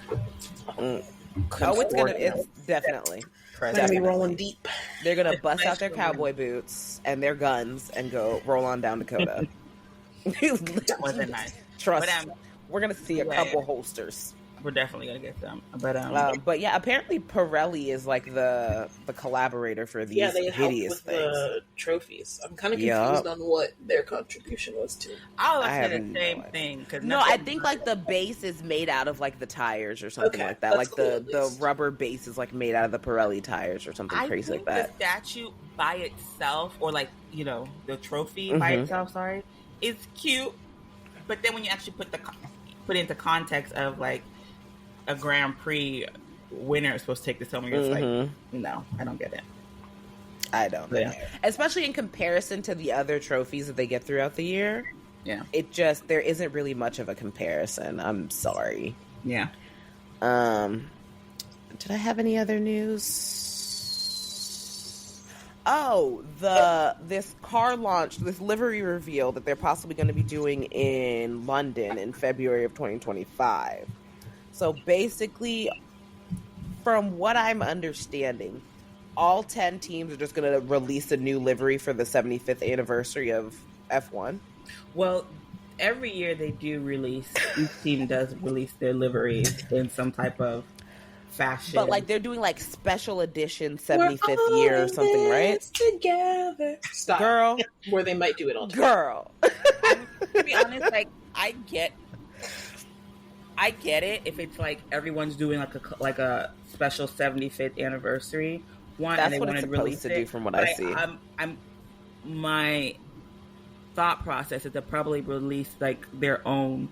It's definitely. They're gonna be rolling deep. They're gonna bust out their cowboy boots and their guns and go roll on down to COTA. That wasn't nice. Trust. We're gonna see a couple holsters. We're definitely gonna get them. But yeah, apparently Pirelli is like the collaborator for these hideous things. The trophies. I'm kind of confused on what their contribution was to. I say the same thing. I think like the base is made out of like the tires or something like that. Like cool, the rubber base is like made out of the Pirelli tires or something crazy like that. The statue by itself, or like the trophy by itself, is cute. But then when you actually put it into context of like a Grand Prix winner is supposed to take this home, you're just like, no, I don't get it. I don't. Yeah. Especially in comparison to the other trophies that they get throughout the year. Yeah. There isn't really much of a comparison. I'm sorry. Yeah. Did I have any other news? Oh, this car launch, this livery reveal that they're possibly going to be doing in London in February of 2025. So basically, from what I'm understanding, all 10 teams are just going to release a new livery for the 75th anniversary of F1. Well, every year they do release, each team does release their liveries in some type of fashion. But like they're doing like special edition 75th year or something, right? Together. Stop. Girl. Where they might do it all together. Girl. To be honest, like I get I get it if it's like everyone's doing like a special 75th anniversary one. That's and they what want it's to supposed release to it. do, from what But I see. My thought process is to probably release like their own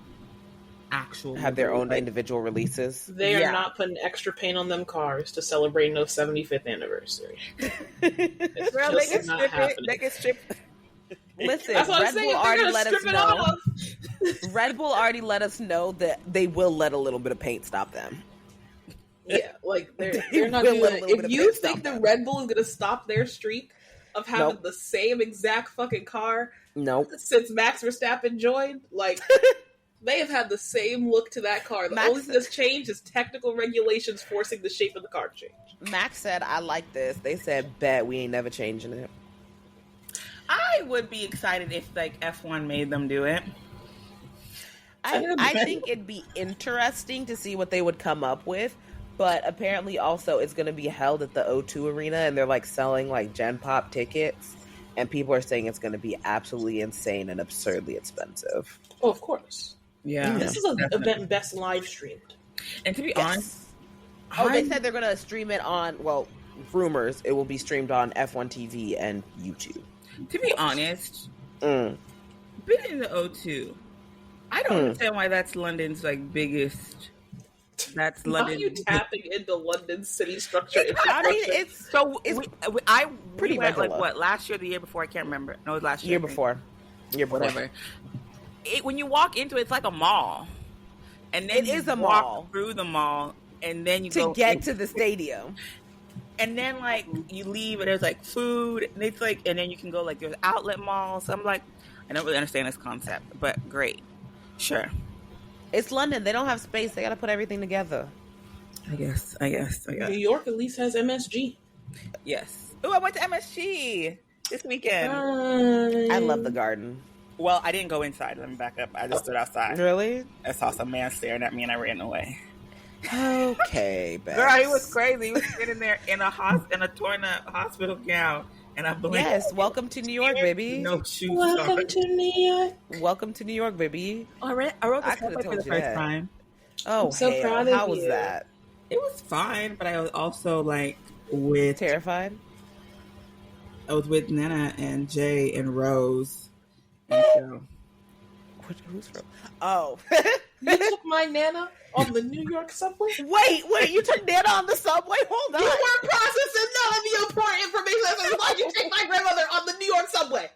actual Have their own individual releases. They are not putting extra paint on them cars to celebrate no 75th anniversary. It's Girl, just not happening. They can strip. Listen, That's what I'm Red saying. Bull They're already gonna let us strip it know. off. Red Bull already let us know that they will let a little bit of paint stop them. Yeah, like they're not will doing let a it. little bit If of you paint stop think the them. Red Bull is gonna stop their streak of having Nope. the same exact fucking car Nope. since Max Verstappen joined, like they have had the same look to that car. The Max- only thing that's changed is technical regulations forcing the shape of the car to change. Max said, "I like this." They said, "Bet we ain't never changing it." I would be excited if like F1 made them do it. I think it'd be interesting to see what they would come up with, but apparently also it's going to be held at the O2 Arena, and they're like selling like Gen Pop tickets, and people are saying it's going to be absolutely insane and absurdly expensive. Oh, of course. Yeah, This is an event best live streamed. And to be honest, They said they're going to stream it on, well, rumors, it will be streamed on F1 TV and YouTube. to be honest, Mm. been in the O2. I don't understand why that's London's like biggest. That's Why are London. you tapping into London's city structure? I mean, it's So I pretty went like regular. what, last year, or the year before? I can't remember. No, it was last year. year before. Whatever. When you walk into it, it's like a mall, and then It is a mall. through the mall, and then you To go get to the stadium. and then like you leave, and there's like food, and it's like, and then you can go like there's outlet malls. So I'm like, I don't really understand this concept, but great, sure. It's London. They don't have space. They got to put everything together. I guess. New York at least has MSG. Yes. Oh, I went to MSG this weekend. I love the garden. Well, I didn't go inside. Let me back up. I just stood outside. Really? I saw some man staring at me, and I ran away. Okay, Beks. Girl, he was crazy. He was sitting there in a torn up hospital gown, and I blinked. Yes, welcome to New York, baby. No shoes. Welcome to New York. Welcome to New York, baby. I wrote the I could've subway for told the you first that. time. Oh, I'm so hell. proud of How was you. that? It was fine, but I was also like with Terrified? I was with Nana and Jay and Rose. And so Who's from? Oh. You took my Nana on the New York subway? Wait, you took Nana on the subway? Hold on. You weren't processing none of the important information. So why'd you take my grandmother on the New York subway?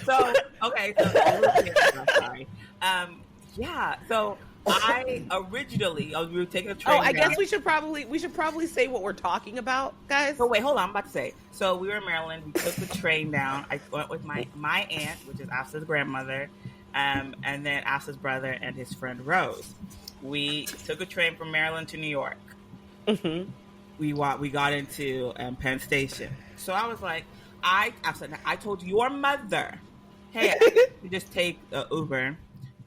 So okay, so sorry. Yeah, so I originally we were taking a train. Oh, I down. guess we should probably say what we're talking about, guys. So wait, hold on. I'm about to say. So we were in Maryland. We took the train down. I went with my aunt, which is Asa's grandmother, and then Asa's brother and his friend Rose. We took a train from Maryland to New York. Mm-hmm. We got into Penn Station. So I was like, I told your mother, hey, you just take Uber.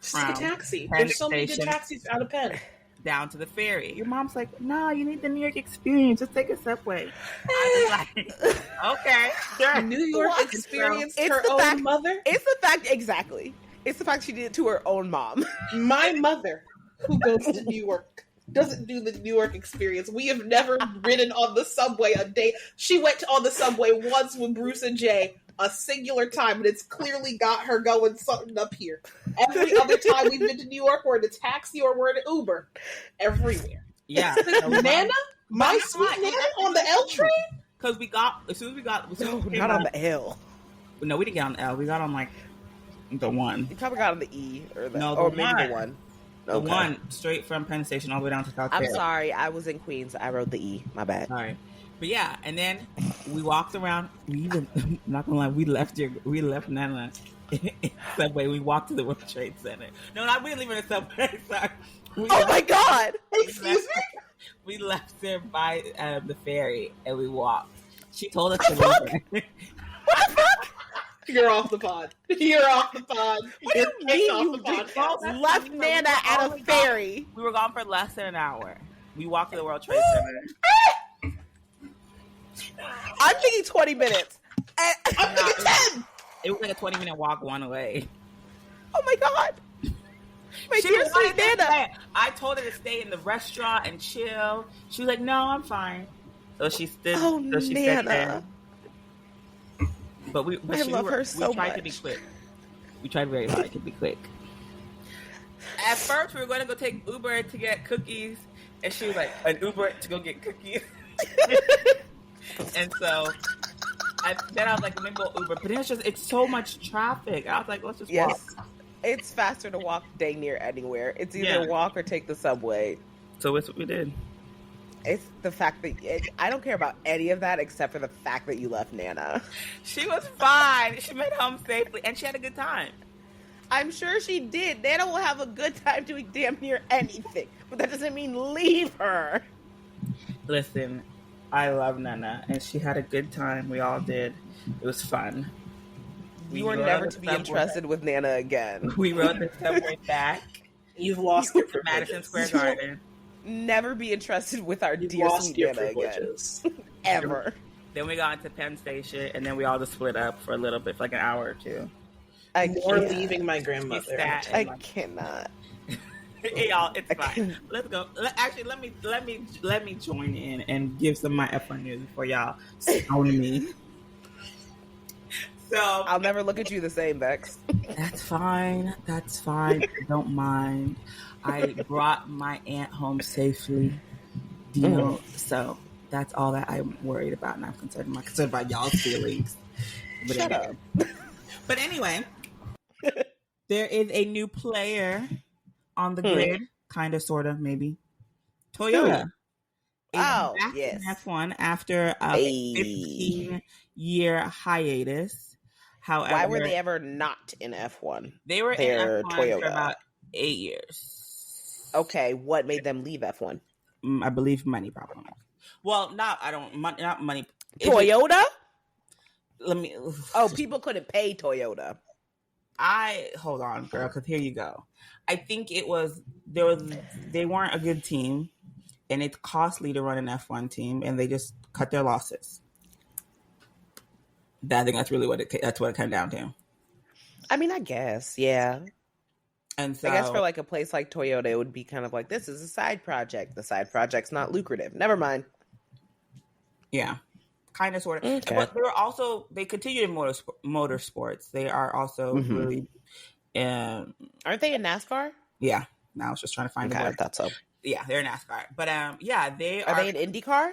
Just take a taxi. Penn There's so many good Station taxis out of Penn. down to the ferry. Your mom's like, no, you need the New York experience. Just take a subway. I was like, okay, sure. New York What? experienced It's her the own fact- mother. It's the fact, exactly. It's the fact she did it to her own mom. My mother, who goes to New York, doesn't do the New York experience. We have never ridden on the subway a day. She went on the subway once with Bruce and Jay, a singular time, and it's clearly got her going something up here. Every other time we've been to New York, we're in a taxi or we're in an Uber. Everywhere. Yeah. Nana? My sweet Nana on the L train? Because as soon as we got, No, not on the L. No, we didn't get on the L. We got on like the one. You probably got on the E or the, No, the or maybe one. the one. The Okay. one straight from Penn Station all the way down to South I'm Carolina. sorry, I was in Queens. I rode the E. My bad. Sorry. But yeah, and then we walked around. We even, I'm not gonna lie, we left Nana in the subway. We walked to the World Trade Center. No, we didn't leave her in the subway. Sorry. Oh my God! Excuse me? We left her by the ferry and we walked. She told us to leave her. You're off the pod. You're off the pod. What do You're you kicked mean off you the did- podcast. left Nana at a ferry? We were gone for less than an hour. We walked to the World Trade Center. I'm thinking 20 minutes. I'm thinking 10! It was like a 20-minute walk one way. Oh my God! My dear sweet Nana. I told her to stay in the restaurant and chill. She was like, "No, I'm fine." So she stood. Oh, so she Nana. sat there. But I love her so we tried much. to be quick. We tried very hard to be quick. At first, we were going to go take Uber to get cookies, and she was like, "An Uber to go get cookies." And so, then I was like, "Maybe we'll Uber," but it's so much traffic. I was like, "Let's just walk." It's faster to walk dang near anywhere. It's either walk or take the subway. So that's what we did. It's the fact that I don't care about any of that except for the fact that you left Nana. She was fine. She made it home safely, and she had a good time. I'm sure she did. Nana will have a good time doing damn near anything, but that doesn't mean leave her. Listen, I love Nana, and she had a good time. We all did. It was fun. You are never to be entrusted with Nana again. We rode the subway back. You've lost your Madison Square Garden. Never be entrusted with our You've dear lost sweet your Nana privileges. again. Ever. Then we got into Penn Station, and then we all just split up for a little bit, for like an hour or two. Or leaving my grandmother. I cannot. Hey, y'all, it's fine. Let's go. Actually, let me join in and give some of my F1 news before y'all stone me. So I'll never look at you the same, Beks. That's fine. That's fine. Don't mind. I brought my aunt home safely. You know, so that's all that I'm worried about, and I'm concerned about y'all's feelings. But Shut up. But anyway, there is a new player on the grid, kind of, sort of, maybe. Toyota. Oh, back yes. in F1 after a 15-year hiatus. However, why were they ever not in F1? They were in F1 Toyota for about 8 years. Okay, what made them leave F1? I believe money problems. Well, not money. Toyota? Let me. Oh, people couldn't pay Toyota. Hold on, girl, because here you go. I think they weren't a good team, and it's costly to run an F1 team, and they just cut their losses. I think that's really what it came down to. I mean, I guess, yeah. And so, I guess for like a place like Toyota, it would be kind of like, this is a side project. The side project's not lucrative. Never mind. Yeah, kind of, sort of. Okay. But they continue in motorsports. They are also really. Aren't they in NASCAR? Yeah. Now I was just trying to find the word. I thought so. Yeah, they're in NASCAR. But yeah, they are. Are they in IndyCar?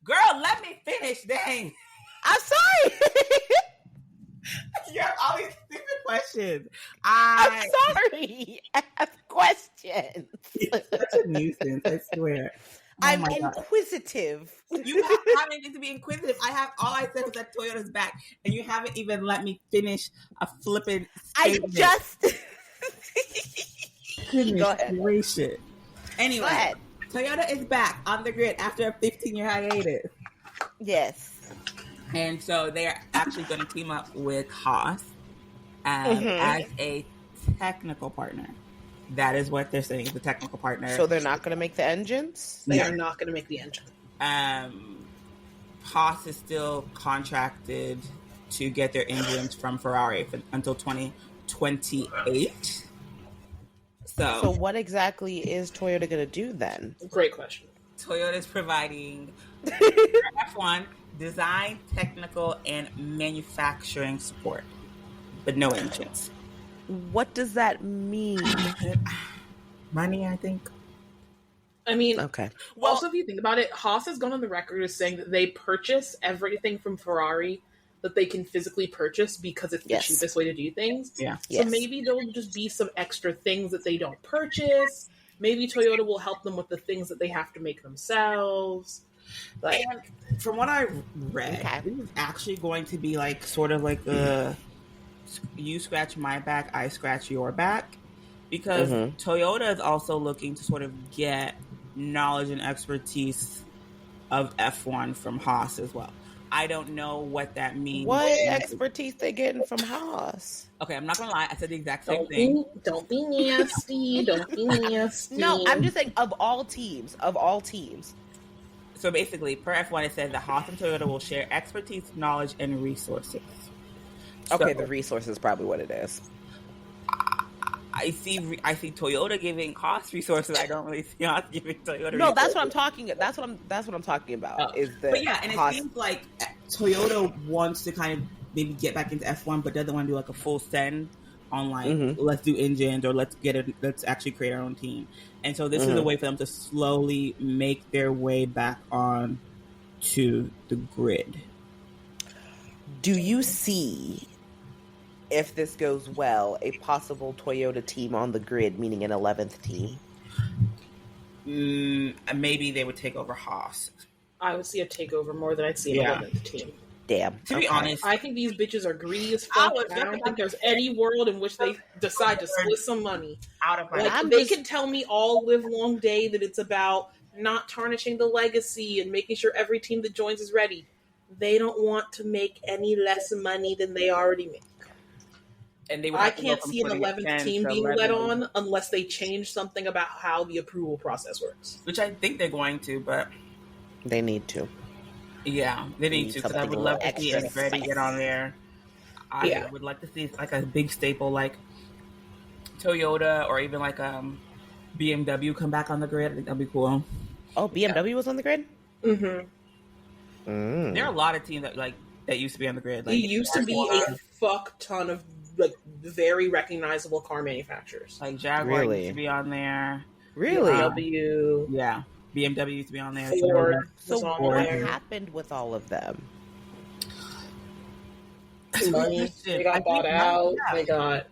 Girl, let me finish. Dang. I'm sorry. You have all these stupid questions. I'm sorry. I have questions. You're such a nuisance, I swear. I'm inquisitive. You have anything to be inquisitive. All I said was that Toyota's back, and you haven't even let me finish a flippin' statement. Go ahead. Gracious. Anyway, Toyota is back on the grid after a 15-year hiatus. Yes. And so they're actually going to team up with Haas as a technical partner. That is what they're saying, the technical partner. So they're not going to make the engines? They are not going to make the engine. Haas is still contracted to get their engines from Ferrari until 2028. So what exactly is Toyota going to do then? Great question. Toyota is providing F1 design, technical, and manufacturing support, but no engines. What does that mean? Money, I think. I mean, okay. Well, also, if you think about it, Haas has gone on the record as saying that they purchase everything from Ferrari that they can physically purchase because it's the cheapest way to do things. Yeah. So maybe there will just be some extra things that they don't purchase. Maybe Toyota will help them with the things that they have to make themselves. Like, and from what I read, this is actually going to be like sort of like a you scratch my back, I scratch your back, because Toyota is also looking to sort of get knowledge and expertise of F1 from Haas as well. I don't know what that means. What expertise they getting from Haas? Okay, I'm not gonna lie. I said the exact same thing. Don't be nasty. Don't be nasty. No, I'm just saying of all teams. So basically, per F1, it says that Haas and Toyota will share expertise, knowledge, and resources. Okay, the resources is probably what it is. I see Toyota giving Haas resources. I don't really see Haas giving Toyota. No, resources. that's what I'm talking. That's what I'm talking about. Is that? But yeah, and it seems like Toyota wants to kind of maybe get back into F1, but doesn't want to do like a full send on like let's do engines or let's actually create our own team. And so this is a way for them to slowly make their way back on to the grid. Do you see, if this goes well, a possible Toyota team on the grid, meaning an 11th team? Maybe they would take over Haas. I would see a takeover more than I'd see an 11th team. Damn. To be honest, I think these bitches are greedy as fuck. I don't think there's any world in which they decide to split some money. Out of my they can tell me all live long day that it's about not tarnishing the legacy and making sure every team that joins is ready. They don't want to make any less money than they already make. And they would I can't see an 11th team being let on unless they change something about how the approval process works. Which I think they're going to, but they need to. Yeah, they need to, because I would love to see Andretti get on there. I would like to see like a big staple like Toyota or even like BMW come back on the grid. I think that'd be cool. Oh, BMW was on the grid? Mm-hmm. There are a lot of teams that used to be on the grid. Like, it used to be a fuck ton of like very recognizable car manufacturers. Like Jaguar used to be on there. Really? BMW. Yeah. BMW used to be on there. Ford. So what happened with all of them? Money. They got bought out. Yeah. They got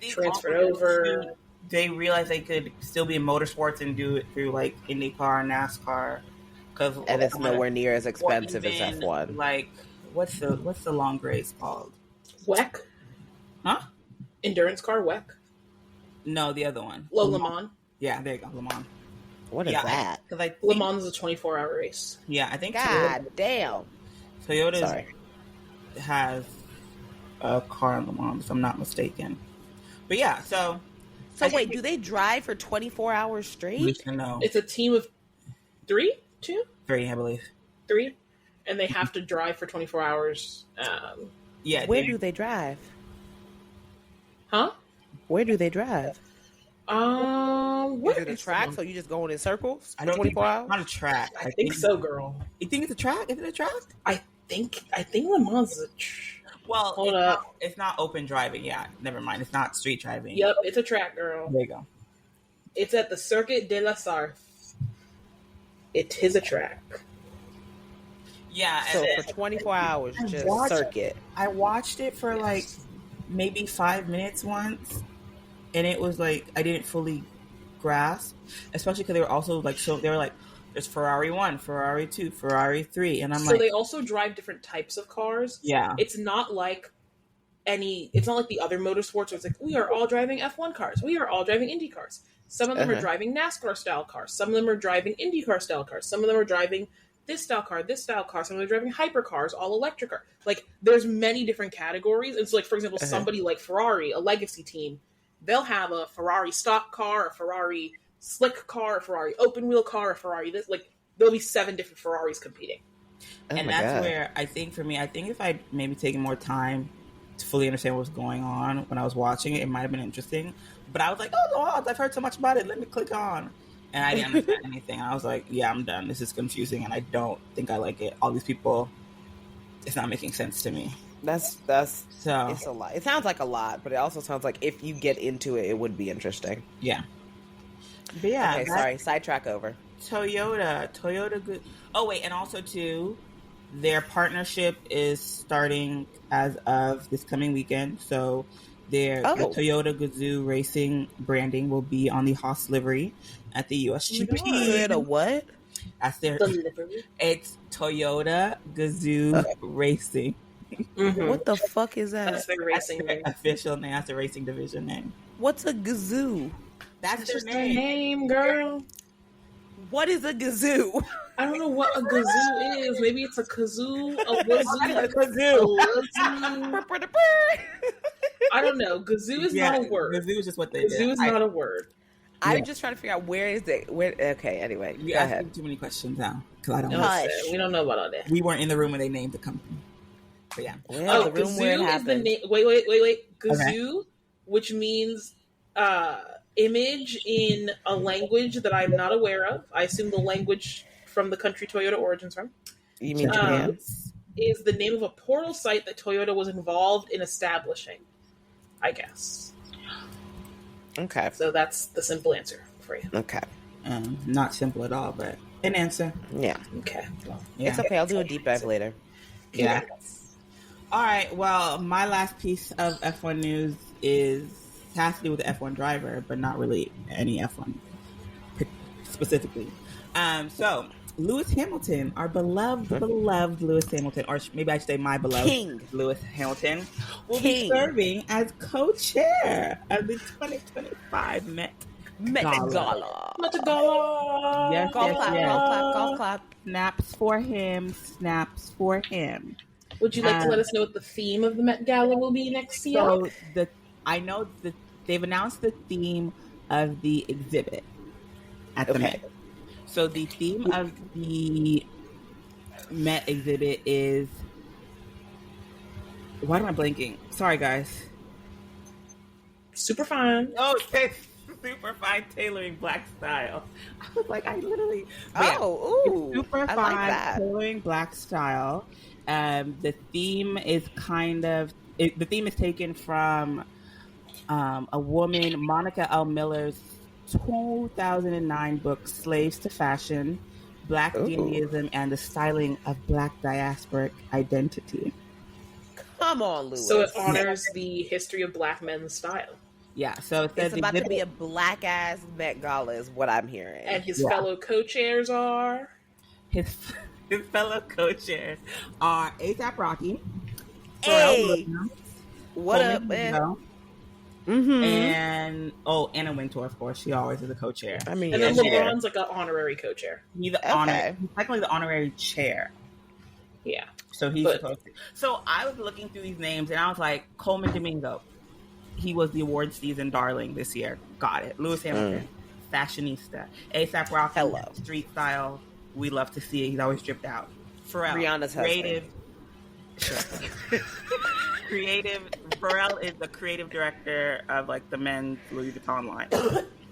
transferred over. They realized they could still be in motorsports and do it through like IndyCar, NASCAR. And it's nowhere near as expensive as F1. Like, what's the long race called? WEC? Huh? Endurance car, WEC? No, the other one. Le Mans? Yeah, there you go, Le Mans. What is that? Le Mans is a 24-hour race. Yeah, I think God damn. Toyota has a car in Le Mans, if I'm not mistaken. But yeah, so wait, do they drive for 24 hours straight? No. It's a team of 3? 2? 3, I believe. 3? And they have to drive for 24 hours. Yeah. Where do they drive? Huh? Where do they drive? What is it a track? So you just going in circles for I don't 24 hours? It's not a track. I think so, girl. You think it's a track? Is it a track? I think Le Mans is a Well, hold up. It's not open driving. Yeah, never mind. It's not street driving. Yep, it's a track, girl. There you go. It's at the Circuit de la Sarthe. It is a track. Yeah. So for 24 hours, just circuit. I watched it for like maybe 5 minutes once, and it was like I didn't fully grasp, especially because they were also like they were like there's Ferrari 1, Ferrari 2, Ferrari 3, and I'm so they also drive different types of cars. Yeah, it's not like the other motorsports where it's like we are all driving F1 cars, we are all driving Indy cars. Some of them are driving NASCAR style cars, some of them are driving IndyCar style cars, some of them are driving this style car, some of them are driving hypercars, all electric car. Like there's many different categories, and so like for example, somebody like Ferrari, a legacy team, they'll have a Ferrari stock car, a Ferrari slick car, a Ferrari open wheel car, a Ferrari this. Like there'll be 7 different Ferraris competing. And that's where I think for me, if I'd maybe taken more time to fully understand what was going on when I was watching it, it might have been interesting. But I was like, oh, I've heard so much about it. Let me click on. And I didn't understand anything. I was like, yeah, I'm done. This is confusing, and I don't think I like it. All these people, it's not making sense to me. That's so it's a lot. It sounds like a lot, but it also sounds like if you get into it, it would be interesting. Yeah. But yeah. Okay, sorry. Sidetrack over. Toyota good. Oh wait, and also too, their partnership is starting as of this coming weekend. So the Toyota Gazoo Racing branding will be on the Haas livery at the USGP. Toyota what? That's their livery. It's Toyota Gazoo Racing. Mm-hmm. What the fuck is that? That's their racing name. Official name. That's the racing division name. What's a gazoo? That's just their name, girl. What is a gazoo? I don't know what a gazoo is. Maybe it's a kazoo, a wazoo, a kazoo. I don't know. Gazoo is not a word. Gazoo is just what they Gazoo is not a word. I'm just trying to figure out where is it. Okay, anyway. You asked too many questions now because I don't know. We don't know about all that. We weren't in the room when they named the company. But yeah. Well, the room where it Gazoo is the name. Wait. Gazoo, which means image in a language that I'm not aware of. I assume the language from the country Toyota origins from. You mean Japan? Is the name of a portal site that Toyota was involved in establishing, I guess. Okay. So that's the simple answer for you. Okay. Not simple at all, but an answer. Yeah. Okay. Well, yeah. It's okay. I'll do a deep dive later. Yeah. All right. Well, my last piece of F1 news has to do with the F1 driver, but not really any F1 specifically. So Lewis Hamilton, our beloved Lewis Hamilton, or maybe I should say my beloved King Lewis Hamilton, will be serving as co-chair of the 2025 Met Gala. Met Gala. Yes, golf clap. Snaps for him. Would you like to let us know what the theme of the Met Gala will be next year? So I know that they've announced the theme of the exhibit at the Met. So the theme of the Met exhibit is... Why am I blanking? Sorry, guys. Super fine. Oh, it's super fine tailoring black style. I was like, super I fine like tailoring black style. The theme is the theme is taken from a woman, Monica L. Miller's 2009 book, Slaves to Fashion, Black Dandyism and the Styling of Black Diasporic Identity. Come on, Lewis. So it honors the history of black men's style. Yeah, so it's about to be a black-ass Met Gala is what I'm hearing. And his fellow co-chairs are? His fellow co-chairs are A$AP Rocky. Hey! What up, man? Mm-hmm. And Anna Wintour, of course, she always is a co-chair. I mean, and then LeBron's like an honorary co-chair. He's technically the honorary chair. Yeah. So he's supposed to. So I was looking through these names and I was like, Coleman Domingo. He was the award season darling this year. Got it. Lewis Hamilton, fashionista. A$AP Rocky, street style. We love to see it. He's always dripped out. Pharrell, Rihanna's creative. Creative. Pharrell is the creative director of like the men's Louis Vuitton line.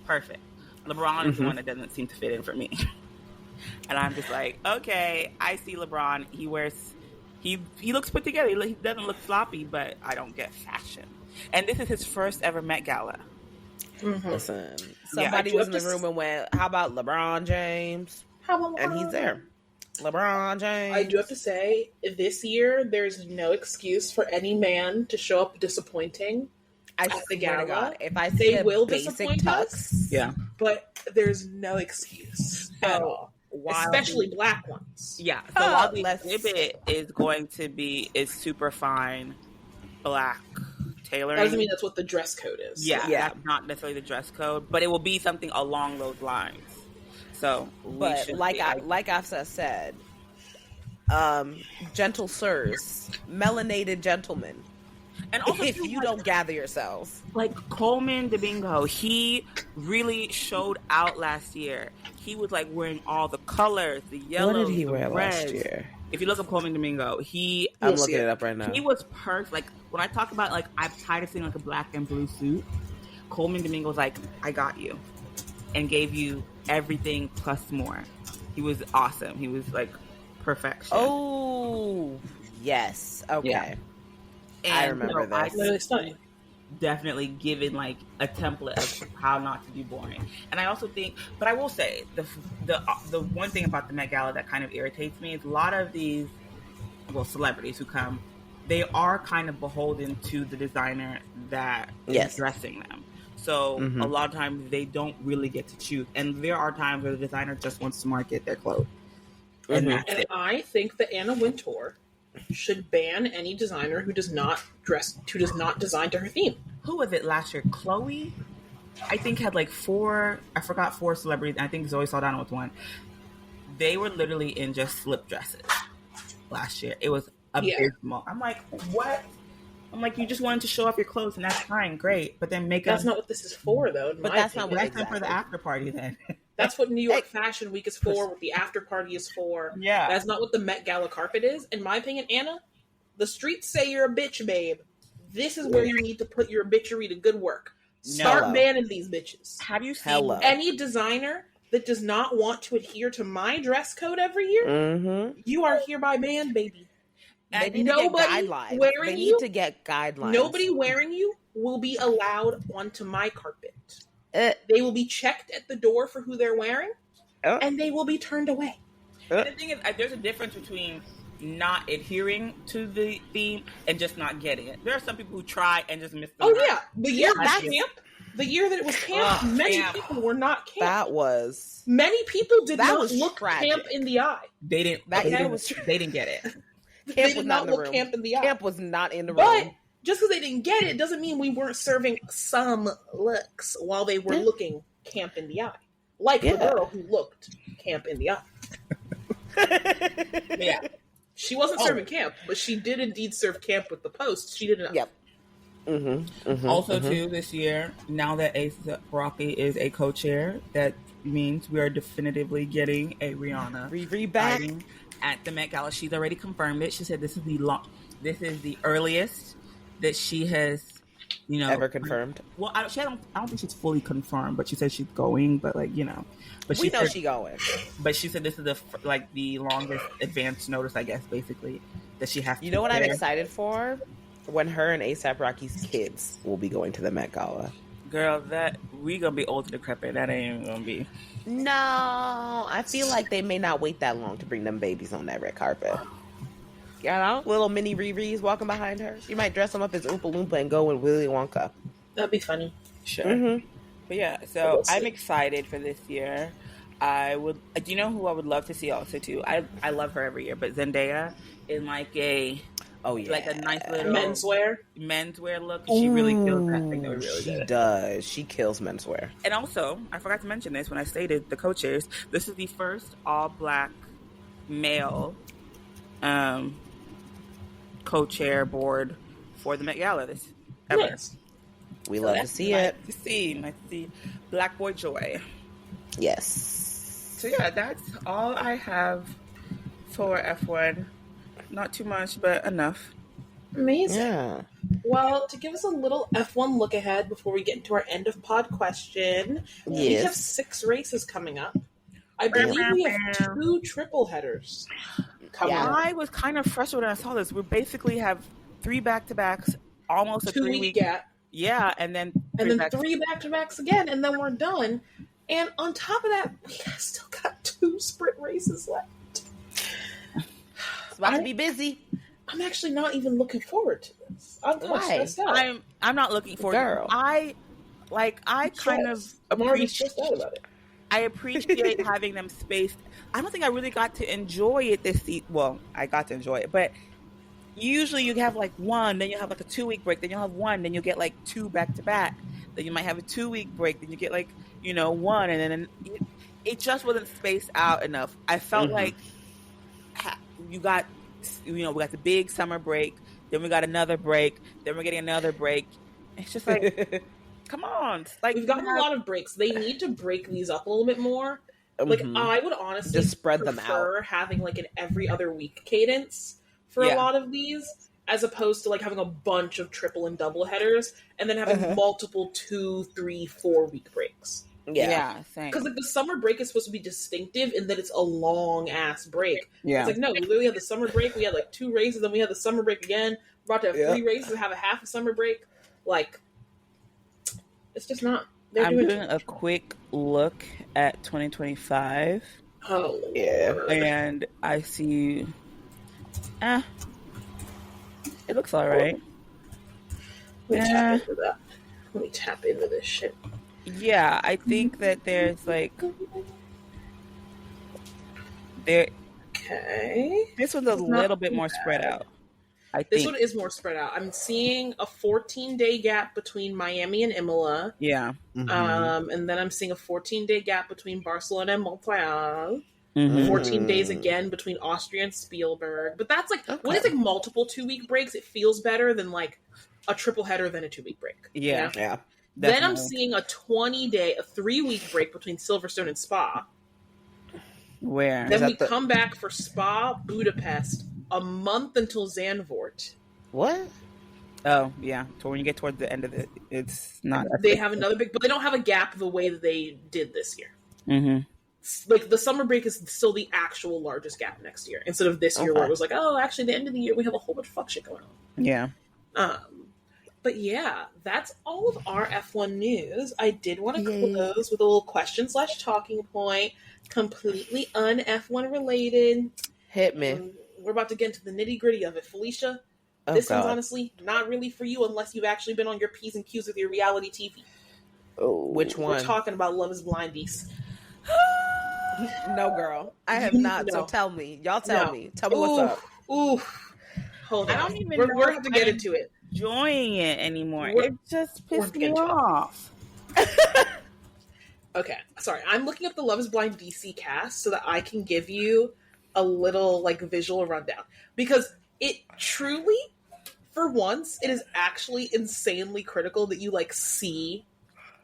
Perfect. LeBron is the one that doesn't seem to fit in for me. And I'm just like, okay, I see LeBron. He looks put together. He doesn't look sloppy, but I don't get fashion. And this is his first ever Met Gala. Mm-hmm. Listen, somebody was in the room and went, "How about LeBron James?" And he's there. LeBron James. I do have to say, this year, there's no excuse for any man to show up disappointing at the gala. God, if I see they a will basic disappoint tux, us, but there's no excuse at all. Especially black ones. Yeah. So while the exhibit is super fine black tailoring. That doesn't mean that's what the dress code is. Yeah. That's not necessarily the dress code, but it will be something along those lines. So, but like I've said, gentle sirs, melanated gentlemen, and also if you don't gather yourselves, like Coleman Domingo, he really showed out last year. He was like wearing all the colors, the yellow. What did he wear reds. last year? If you look up Coleman Domingo, I'm looking it up right now. He was perfect. Like when I talk about like I'm tired of seeing like a black and blue suit, Coleman Domingo was like, I got you, and gave you everything plus more. He was awesome. He was like perfection. Oh yes, okay. Yeah. And, I remember that. Definitely given like a template of how not to be boring. And I also think, but I will say the one thing about the Met Gala that kind of irritates me is a lot of these celebrities who come, they are kind of beholden to the designer that is dressing them. So a lot of times they don't really get to choose. And there are times where the designer just wants to market their clothes. And I think that Anna Wintour should ban any designer who does not design to her theme. Who was it last year? Chloe, I think, had like four celebrities. I think Zoe Saldana was one. They were literally in just slip dresses last year. It was abysmal. I'm like, what? I'm like, you just wanted to show off your clothes, and that's fine, great. But then that's not what this is for, though. But that's not what that's for the after party then. That's what New York Fashion Week is for, what the after party is for. Yeah. That's not what the Met Gala carpet is. In my opinion, Anna, the streets say you're a bitch, babe. This is where you need to put your bitchery to good work. Start banning these bitches. Have you seen any designer that does not want to adhere to my dress code every year? You are hereby banned, baby. They need to get guidelines. They need to get guidelines. Nobody wearing you will be allowed onto my carpet. They will be checked at the door for who they're wearing, and they will be turned away. The thing is, there's a difference between not adhering to the theme and just not getting it. There are some people who try and just miss the mark. Yeah. The year that it was camp, many people were not camp. Many people did not look camp in the eye. They didn't. They didn't get it. Camp was not in the room. Camp in the eye. Camp was not in the room. But just because they didn't get it doesn't mean we weren't serving some looks while they were looking camp in the eye. Like the girl who looked camp in the eye. She wasn't serving camp, but she did indeed serve camp with the post. She didn't. Also, too, this year, now that A$AP Rocky is a co-chair, that means we are definitively getting a Rihanna Riri back at the Met Gala. She's already confirmed it. She said this is the earliest that she has, ever confirmed. Well, I don't think she's fully confirmed, but she said she's going. But but we know she's going. But she said this is the longest advance notice, I guess, basically that she has. You know what I'm excited for? When her and A$AP Rocky's kids will be going to the Met Gala. Girl, that we gonna be old and decrepit. That ain't gonna be. No, I feel like they may not wait that long to bring them babies on that red carpet. You know, little mini Riri's walking behind her. She might dress them up as Oompa Loompa and go with Willy Wonka. That'd be funny. Sure. But yeah, so I'm excited for this year. Do you know who I would love to see also too? I love her every year, but Zendaya in like a nice little menswear look. She really kills that thing. That really she does. She kills menswear. And also, I forgot to mention this when I stated the co-chairs. This is the first all-black male co-chair board for the Met Gala this ever. Yes. We love to see it. Nice to see Black Boy Joy. Yes. So yeah, that's all I have for F1. Not too much, but enough. Amazing. Yeah. Well, to give us a little F1 look ahead before we get into our end of pod question, we have 6 races coming up. I believe we have 2 triple headers coming up. I was kind of frustrated when I saw this. We basically have 3 back-to-backs, almost a 2-week gap. Yeah, and then 3 back-to-backs again, and then we're done. And on top of that, we still got 2 sprint races left. It's about to be busy. I'm actually not even looking forward to this. I'm kind of stressed out. I'm not looking forward to it. I kind of appreciate about it. I appreciate having them spaced. I don't think I really got to enjoy it this season. Well, I got to enjoy it, but usually you have like one, then you'll have like a 2-week break, then you'll have one, then you'll get like 2 back-to-back. Then you might have a 2-week break, then you get like, one, and then it just wasn't spaced out enough. I felt like we got the big summer break, then we got another break, then we're getting another break. It's just like, come on. Like, we've gotten a lot of breaks. They need to break these up a little bit more. Like, I would honestly just spread them out. Having like an every other week cadence for a lot of these, as opposed to like having a bunch of triple and double headers and then having multiple 2, 3, 4 week breaks. Yeah, because like the summer break is supposed to be distinctive in that it's a long ass break. Yeah, it's like no, we literally had the summer break. We had like 2 races, then we had the summer break again. We're about to have 3 races and have a half a summer break. Like, it's just not. I'm doing a quick look at 2025. Oh yeah, and I see. It looks all right. Let me tap into that. Let me tap into this shit. Yeah, I think that there's like Okay. This one's a little bit more spread out. This one is more spread out. I'm seeing a 14-day gap between Miami and Imola. Yeah. And then I'm seeing a 14-day gap between Barcelona and Montreal. 14 days again between Austria and Spielberg. But that's like, when it's like multiple 2-week breaks, it feels better than like a triple header than a 2-week break. Yeah. Definitely. Then I'm seeing a 3-week break between Silverstone and Spa. Where? Then we come back for Spa, Budapest, a month until Zandvoort. What? Oh yeah. So when you get towards the end of it, it's not. They have another big, but they don't have a gap the way that they did this year. Mm-hmm. Like the summer break is still the actual largest gap next year, instead of this year where it was like, oh, actually, the end of the year we have a whole bunch of fuck shit going on. Yeah. But yeah, that's all of our F1 news. I did want to close with a little question/talking point, completely un-F1 related. Hit me. We're about to get into the nitty-gritty of it. Felicia, this one's honestly not really for you unless you've actually been on your P's and Q's with your reality TV. Oh, which one? We're talking about Love is Blind DC. No, girl. I have not. No. So tell me. Y'all tell me. Tell me what's up. Ooh. Hold on. I don't even know. We're going to get into it. Enjoying it anymore. It just pissed me off. Okay. Sorry. I'm looking up the Love is Blind DC cast so that I can give you a little like visual rundown. Because it truly, for once, it is actually insanely critical that you like see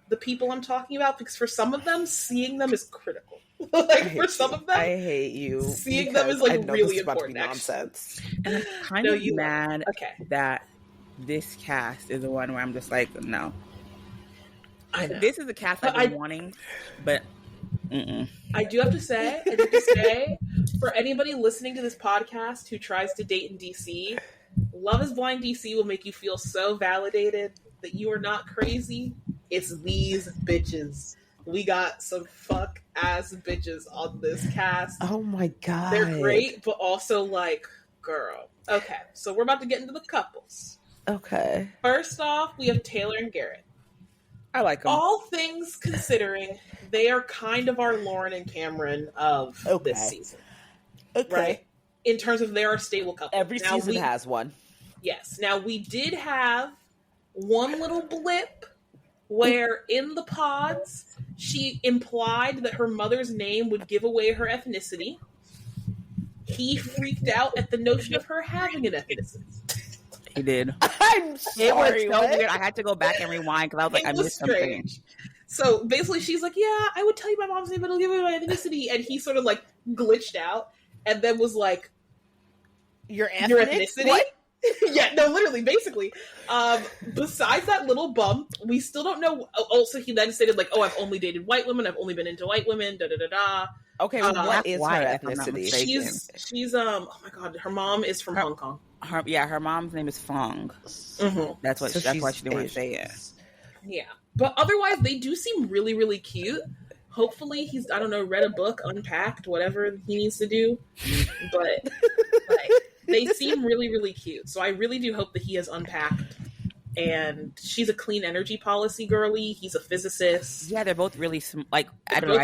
the people I'm talking about, because for some of them, seeing them is critical. Like for some of them, I hate you. Seeing them is like really important. Nonsense. And I'm kind of mad that this cast is the one where I'm just like, no. I know. This is the cast I've been wanting, but I do have to say, for anybody listening to this podcast who tries to date in DC, Love is Blind DC will make you feel so validated that you are not crazy. It's these bitches. We got some fuck ass bitches on this cast. Oh my god. They're great, but also like, girl. Okay, so we're about to get into the couples. Okay. First off, we have Taylor and Garrett. I like them. All things considering, they are kind of our Lauren and Cameron of this season. Okay. Right? In terms of they're a stable couple. Every season has one. Yes. Now, we did have one little blip where in the pods, she implied that her mother's name would give away her ethnicity. He freaked out at the notion of her having an ethnicity. He did. I'm sorry. It was so weird. I had to go back and rewind because I was like, I missed something. So basically, she's like, yeah, I would tell you my mom's name, but it'll give away my ethnicity. And he sort of like glitched out and then was like, Your ethnicity? What? Yeah, no, literally, basically. Besides that little bump, we still don't know. Also, he then stated like, "Oh, I've only dated white women. I've only been into white women." Da da da da. Okay, well, what is her ethnicity? She's oh my god, her mom is from Hong Kong. Her mom's name is Fong. Mm-hmm. That's why she didn't want to say it. Yeah, but otherwise, they do seem really, really cute. Hopefully, he's read a book, unpacked, whatever he needs to do. But like, they seem really, really cute. So I really do hope that he has unpacked. And she's a clean energy policy girly. He's a physicist. Yeah, they're both really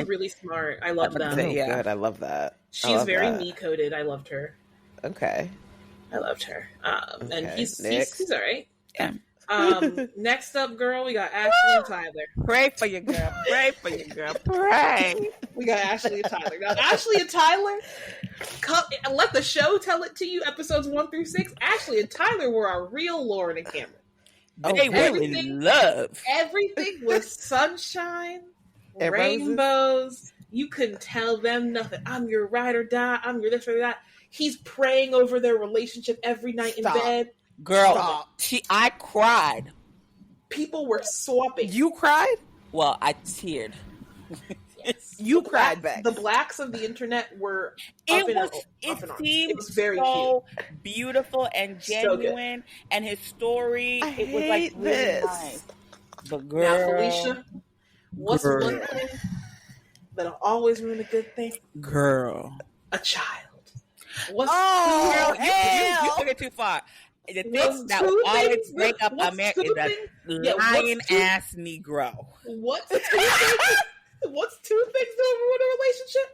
really smart. I love them. Good. I love that. She's very me-coded. I loved her. Okay. I loved her. And he's all right. Yeah. Next up, girl, we got Ashley and Tyler. Pray for your girl. Pray for your girl. Pray. We got Ashley and Tyler. Now, Ashley and Tyler, let the show tell it to you, episodes 1 through 6. Ashley and Tyler were our real Lauren and Cameron. They really love. Everything was sunshine, rainbows. You couldn't tell them nothing. I'm your ride or die. I'm your this or that. He's praying over their relationship every night in bed. Girl, I cried. People were swapping. You cried? Well, I teared. Yes. You cried back. The blacks of the internet were it was very so cute. Beautiful and genuine, and his story it was like really nice. But girl, now Felicia, what's one thing that'll always ruin a good thing? Girl, a child. Girl, you took it too far. The thing that will always break up America is that lying ass Negro. What's two things? What's 2 things that ruin a relationship?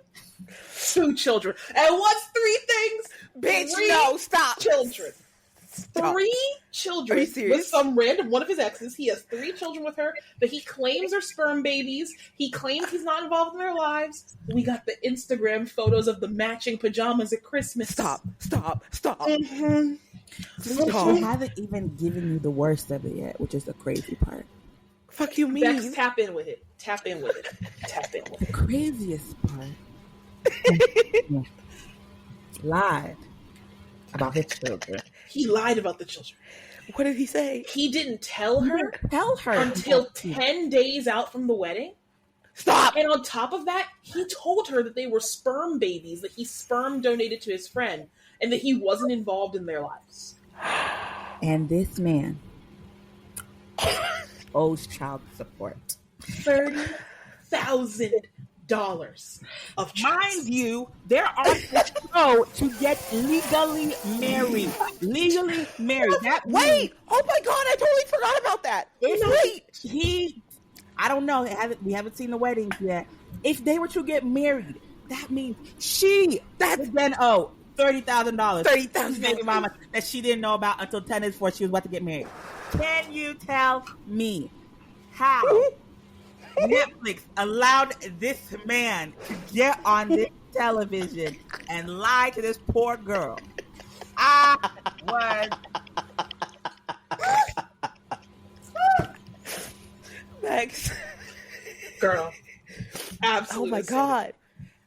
2 children. And what's 3 things? Bitch, no, stop. Children. Stop. 3 children. Are you serious? With some random one of his exes. He has 3 children with her, but he claims are sperm babies. He claims he's not involved in their lives. We got the Instagram photos of the matching pajamas at Christmas. Stop. Mm-hmm. I haven't even given you the worst of it yet, which is the crazy part. Fuck you mean? Beks, tap in with it. The craziest part. Lied about his children. He lied about the children. What did he say? He didn't tell her Tell her until 10 days out from the wedding. Stop! And on top of that, he told her that they were sperm babies, that he sperm donated to his friend, and that he wasn't involved in their lives. And this man owes child support. $30,000 of child Mind you, they're on the show to get legally married. Legally married. Wait! Oh my god, I totally forgot about that. I don't know. We haven't seen the weddings yet. If they were to get married, that means that's then owe $30,000. $30,000 baby mama that she didn't know about until 10 days before she was about to get married. Can you tell me how Netflix allowed this man to get on this television and lie to this poor girl? I was Beks. Girl. Absolutely. Oh my god.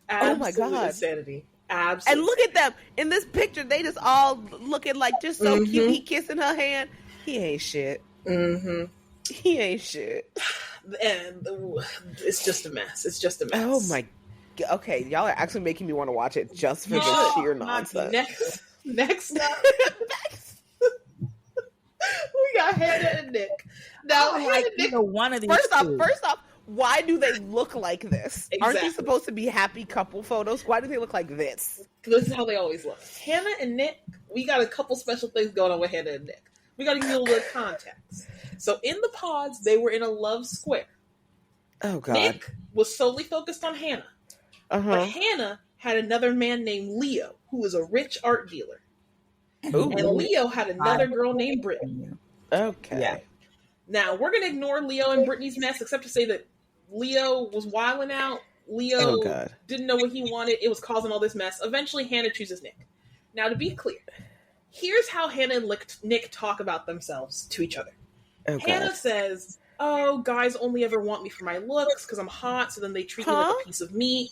Absolute oh my god. Insanity. Absolutely. And look at them in this picture. They just all looking like just so cute. He kissing her hand. He ain't shit. He ain't shit. And it's just a mess. It's just a mess. Oh my. Okay, y'all are actually making me want to watch it just for the sheer nonsense. Next up, we got Hannah and Nick. Now, Hannah and Nick. One of these first off, why do they look like this? Exactly. Aren't these supposed to be happy couple photos? Why do they look like this? This is how they always look. Hannah and Nick, we got a couple special things going on with Hannah and Nick. We got to give you a little context. So in the pods, they were in a love square. Oh, God. Nick was solely focused on Hannah. But Hannah had another man named Leo, who was a rich art dealer. Ooh. And Leo had another girl named Brittany. Okay. Yeah. Now, we're going to ignore Leo and Brittany's mess, except to say that Leo was wilding out. Leo didn't know what he wanted. It was causing all this mess. Eventually, Hannah chooses Nick. Now, to be clear, here's how Hannah and Nick talk about themselves to each other. Hannah says, oh, guys only ever want me for my looks because I'm hot, so then they treat me like a piece of meat.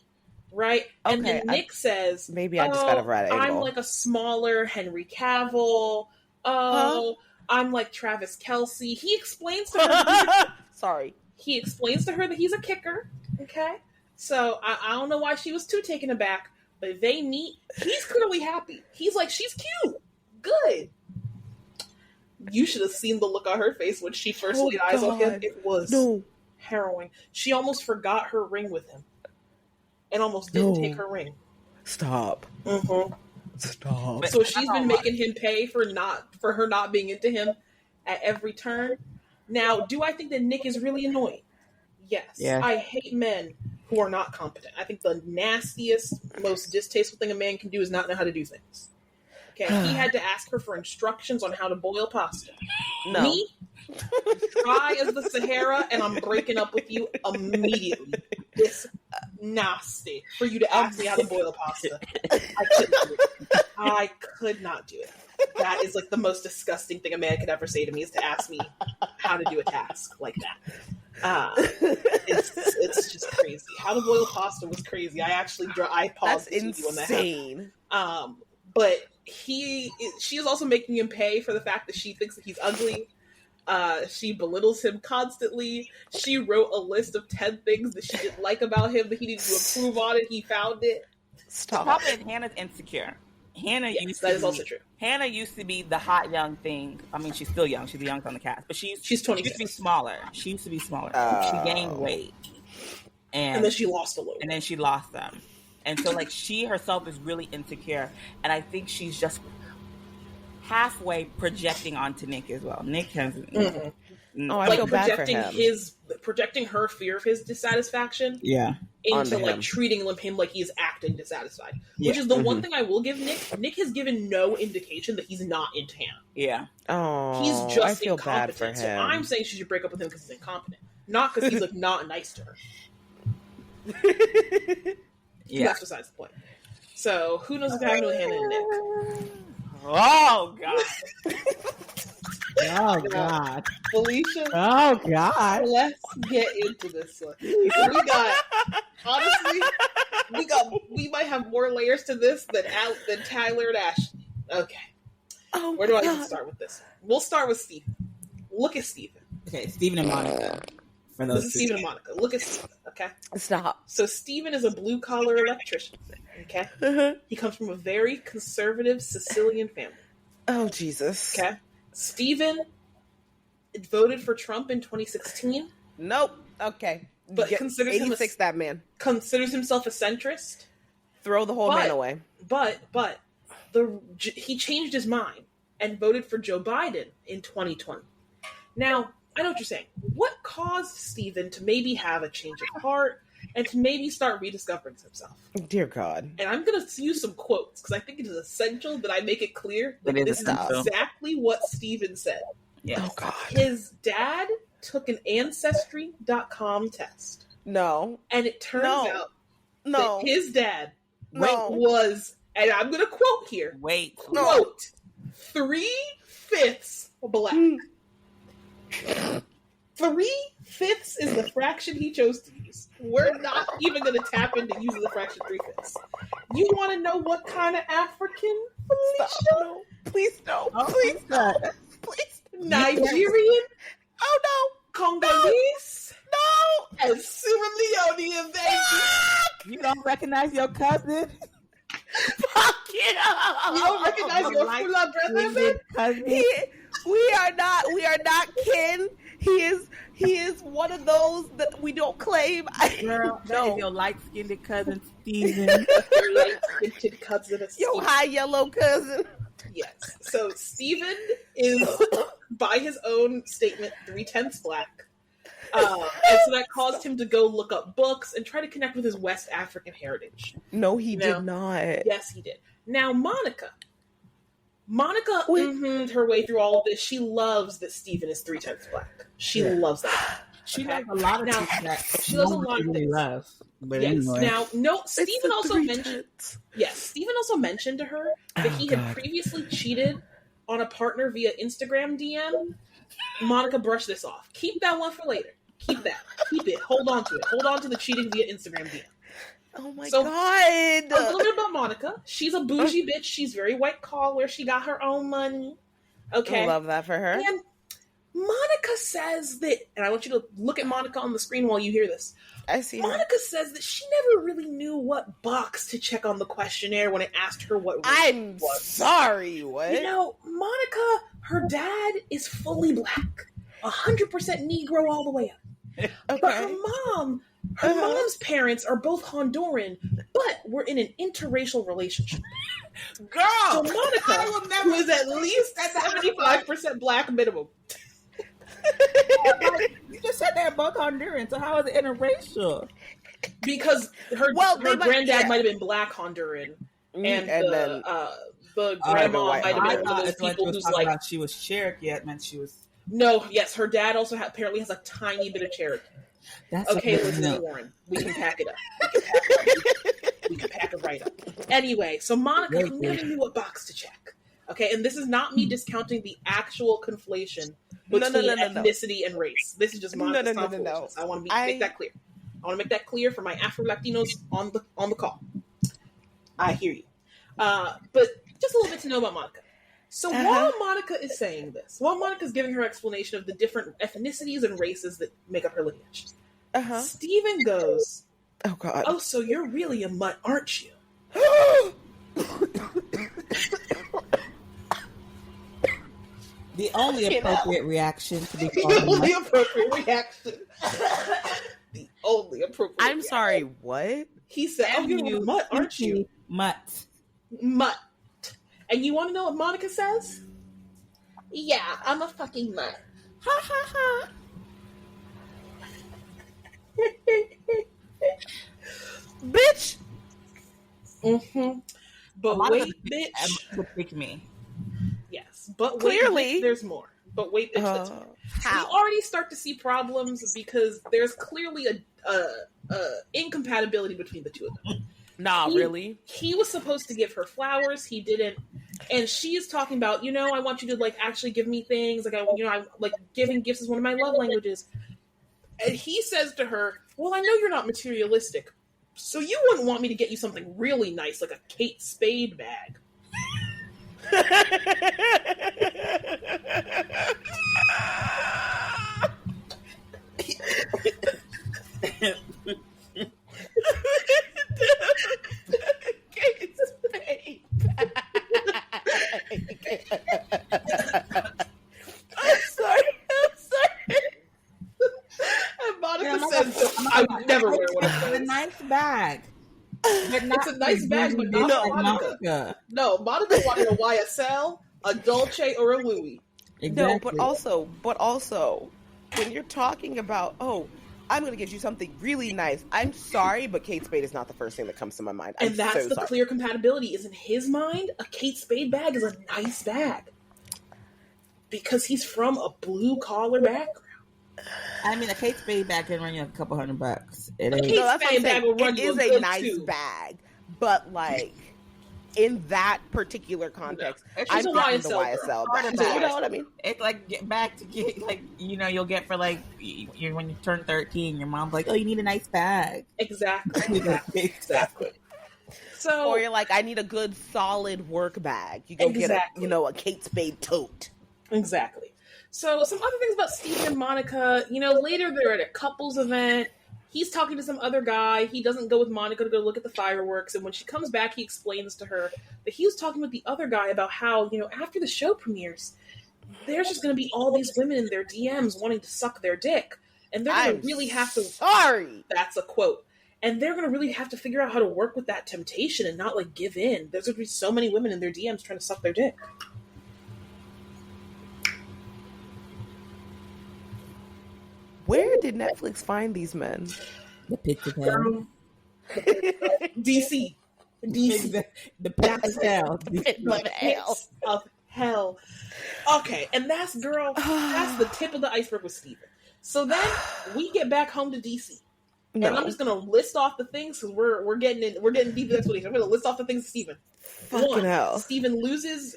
Right? And then Nick says, maybe I just got it right. I'm like a smaller Henry Cavill. I'm like Travis Kelce. He explains to her. He explains to her that he's a kicker. Okay? So I don't know why she was too taken aback, but they meet. He's clearly happy. He's like, she's cute. Good. You should have seen the look on her face when she first laid eyes on him. It was harrowing. She almost forgot her ring with him. And almost didn't take her ring. Stop. Stop. So she's been making him pay for her not being into him at every turn. Now, do I think that Nick is really annoying? Yes. Yeah. I hate men who are not competent. I think the nastiest, most distasteful thing a man can do is not know how to do things. Okay, he had to ask her for instructions on how to boil pasta. No. Me? Dry as the Sahara, and I'm breaking up with you immediately. It's nasty for you to ask me how to boil pasta. I could not do it. That is like the most disgusting thing a man could ever say to me, is to ask me how to do a task like that. It's just crazy. How to boil pasta was crazy. I actually paused the TV when that happened. But she is also making him pay for the fact that she thinks that he's ugly. She belittles him constantly. She wrote a list of 10 things that she didn't like about him, that he needed to improve on it. He found it. Stop. The problem is Hannah's insecure. Also true. Hannah used to be the hot young thing. I mean, she's still young. She's the youngest on the cast, but she's 26. She used to be smaller. She she gained weight, and then she lost a little. And then she lost them, and so like she herself is really insecure, and I think she's just halfway projecting onto Nick as well. Nick has I feel bad for him. Projecting her fear of his dissatisfaction. Yeah. Into like treating him like he's acting dissatisfied. Yeah. Which is the one thing I will give Nick. Nick has given no indication that he's not into Hannah. Yeah. Oh, he's just I feel incompetent. bad for him. So I'm saying she should break up with him because he's incompetent. Not because he's like not nice to her. Yeah. That's besides the point. So who knows what's happening with Hannah and Nick? Oh God. Oh God. Felicia. Oh God. Let's get into this one. We might have more layers to this than Tyler and Ashley. Okay. Oh, where do I even start with this? We'll start with Steven. Look at Steven. Okay, Steven and Monica. This is Steven and Monica. Look at Steven, okay? Stop. So Steven is a blue-collar electrician, okay? He comes from a very conservative Sicilian family. Oh, Jesus. Okay? Steven voted for Trump in 2016. Nope. Okay. But considers him that man. Considers himself a centrist. Throw the whole man away. But he changed his mind and voted for Joe Biden in 2020. Now, I know what you're saying. What caused Steven to maybe have a change of heart and to maybe start rediscovering himself? Dear God. And I'm going to use some quotes because I think it is essential that I make it clear that this is exactly what Steven said. Yes. Oh, God. His dad took an Ancestry.com test. No. And it turns out that his dad was, and I'm going to quote here. Quote, 3/5 black. 3/5 is the fraction he chose to use. We're not even going to tap into using the fraction 3/5. You want to know what kind of African? No. Please no. Please no. Please. Nigerian? Oh no. Congolese? No. And Sierra Leone, baby. You don't recognize your cousin? Fuck you. You don't recognize your Fula brother? We are not kin. He is one of those that we don't claim. Girl, that is your light-skinned cousin, Steven. Your light-skinned cousin, Steven. Your high yellow cousin. Yes. So Steven is, by his own statement, 3/10 black. And so that caused him to go look up books and try to connect with his West African heritage. No, he did not. Yes, he did. Now, Monica her way through all of this. She loves that Steven is 3/10 black. She loves that. She loves a lot of things that she loves a lot of things. Love. But yes. anyway. Now, Steven also mentioned. Yes, Steven also mentioned to her that he had previously cheated on a partner via Instagram DM. Monica, brush this off. Keep that one for later. Keep that. Keep it. Hold on to it. Hold on to the cheating via Instagram DM. Oh my God. A little bit about Monica. She's a bougie bitch. She's very white collar. She got her own money. Okay. I love that for her. And Monica says that, and I want you to look at Monica on the screen while you hear this. I see Monica says that she never really knew what box to check on the questionnaire when it asked her what race I'm was. sorry, what? You know, Monica, her dad is fully black. 100% Negro all the way up. Okay. But her mom's parents are both Honduran, but we're in an interracial relationship. Girl! So Monica, who is at least 75% black minimum. You just said they're both Honduran, so how is it interracial? Because her granddad might have been black Honduran, and the grandma might have been one of those people who's like... She was Cherokee, it meant she was... No, yes, her dad also apparently has a tiny bit of Cherokee. That's okay, listen, Warren, we can pack it up. We can pack it right up. Anyway, so Monica never knew what box to check. Okay, and this is not me discounting the actual conflation between ethnicity and race. This is just Monica's foolishness. I want to make that clear. I want to make that clear for my Afro-Latinos on the call. I hear you. But just a little bit to know about Monica. So while Monica is saying this, while Monica's giving her explanation of the different ethnicities and races that make up her lineage, Steven goes, "Oh God! Oh, so you're really a mutt, aren't you?" The only appropriate reaction to be the only appropriate reaction. The only appropriate. I'm sorry. What he said? Oh, you're a mutt, aren't you? Mutt. And you want to know what Monica says? Yeah, I'm a fucking mutt. Ha ha ha. Bitch. Mm-hmm. But wait, bitch. Pick me. Yes, but clearly wait, there's more. But wait, bitch. We already start to see problems because there's clearly a incompatibility between the two of them. Really? He was supposed to give her flowers. He didn't. And she's talking about, I want you to like actually give me things. Like I like giving gifts is one of my love languages. And he says to her, well, I know you're not materialistic. So you wouldn't want me to get you something really nice, like a Kate Spade bag. I'm sorry. And Monica says, I would never wear one of those. It's a nice bag. But It's a nice bag, but not for Monica. No, Monica wanted a YSL, a Dolce, or a Louis. Exactly. No, but also, when you're talking about, I'm going to get you something really nice. I'm sorry, but Kate Spade is not the first thing that comes to my mind. And that's the clear compatibility. Is in his mind, a Kate Spade bag is a nice bag. Because he's from a blue-collar background. I mean, a Kate Spade bag can run you a couple $100. It is a nice bag, but like in that particular context, I'm talking the YSL bag. You know what I mean? It's like get back to get like you'll get for like when you turn 13, your mom's like, oh, you need a nice bag. Exactly. So, or you're like, I need a good solid work bag. You go get a Kate Spade tote. Exactly. So some other things about Steve and Monica, later they're at a couples event. He's talking to some other guy. He doesn't go with Monica to go look at the fireworks. And when she comes back, he explains to her that he was talking with the other guy about how, after the show premieres, there's just going to be all these women in their DMs wanting to suck their dick. And they're going to really have to... Sorry! That's a quote. And they're going to really have to figure out how to work with that temptation and not, give in. There's going to be so many women in their DMs trying to suck their dick. Where did Netflix find these men? The pits of hell. DC. The pits of hell. The pits of hell. Okay, and that's the tip of the iceberg with Steven. So then we get back home to DC. No. And I'm just gonna list off the things because we're getting deep in the explanation. I'm gonna list off the things to Steven. Fucking hell. Steven loses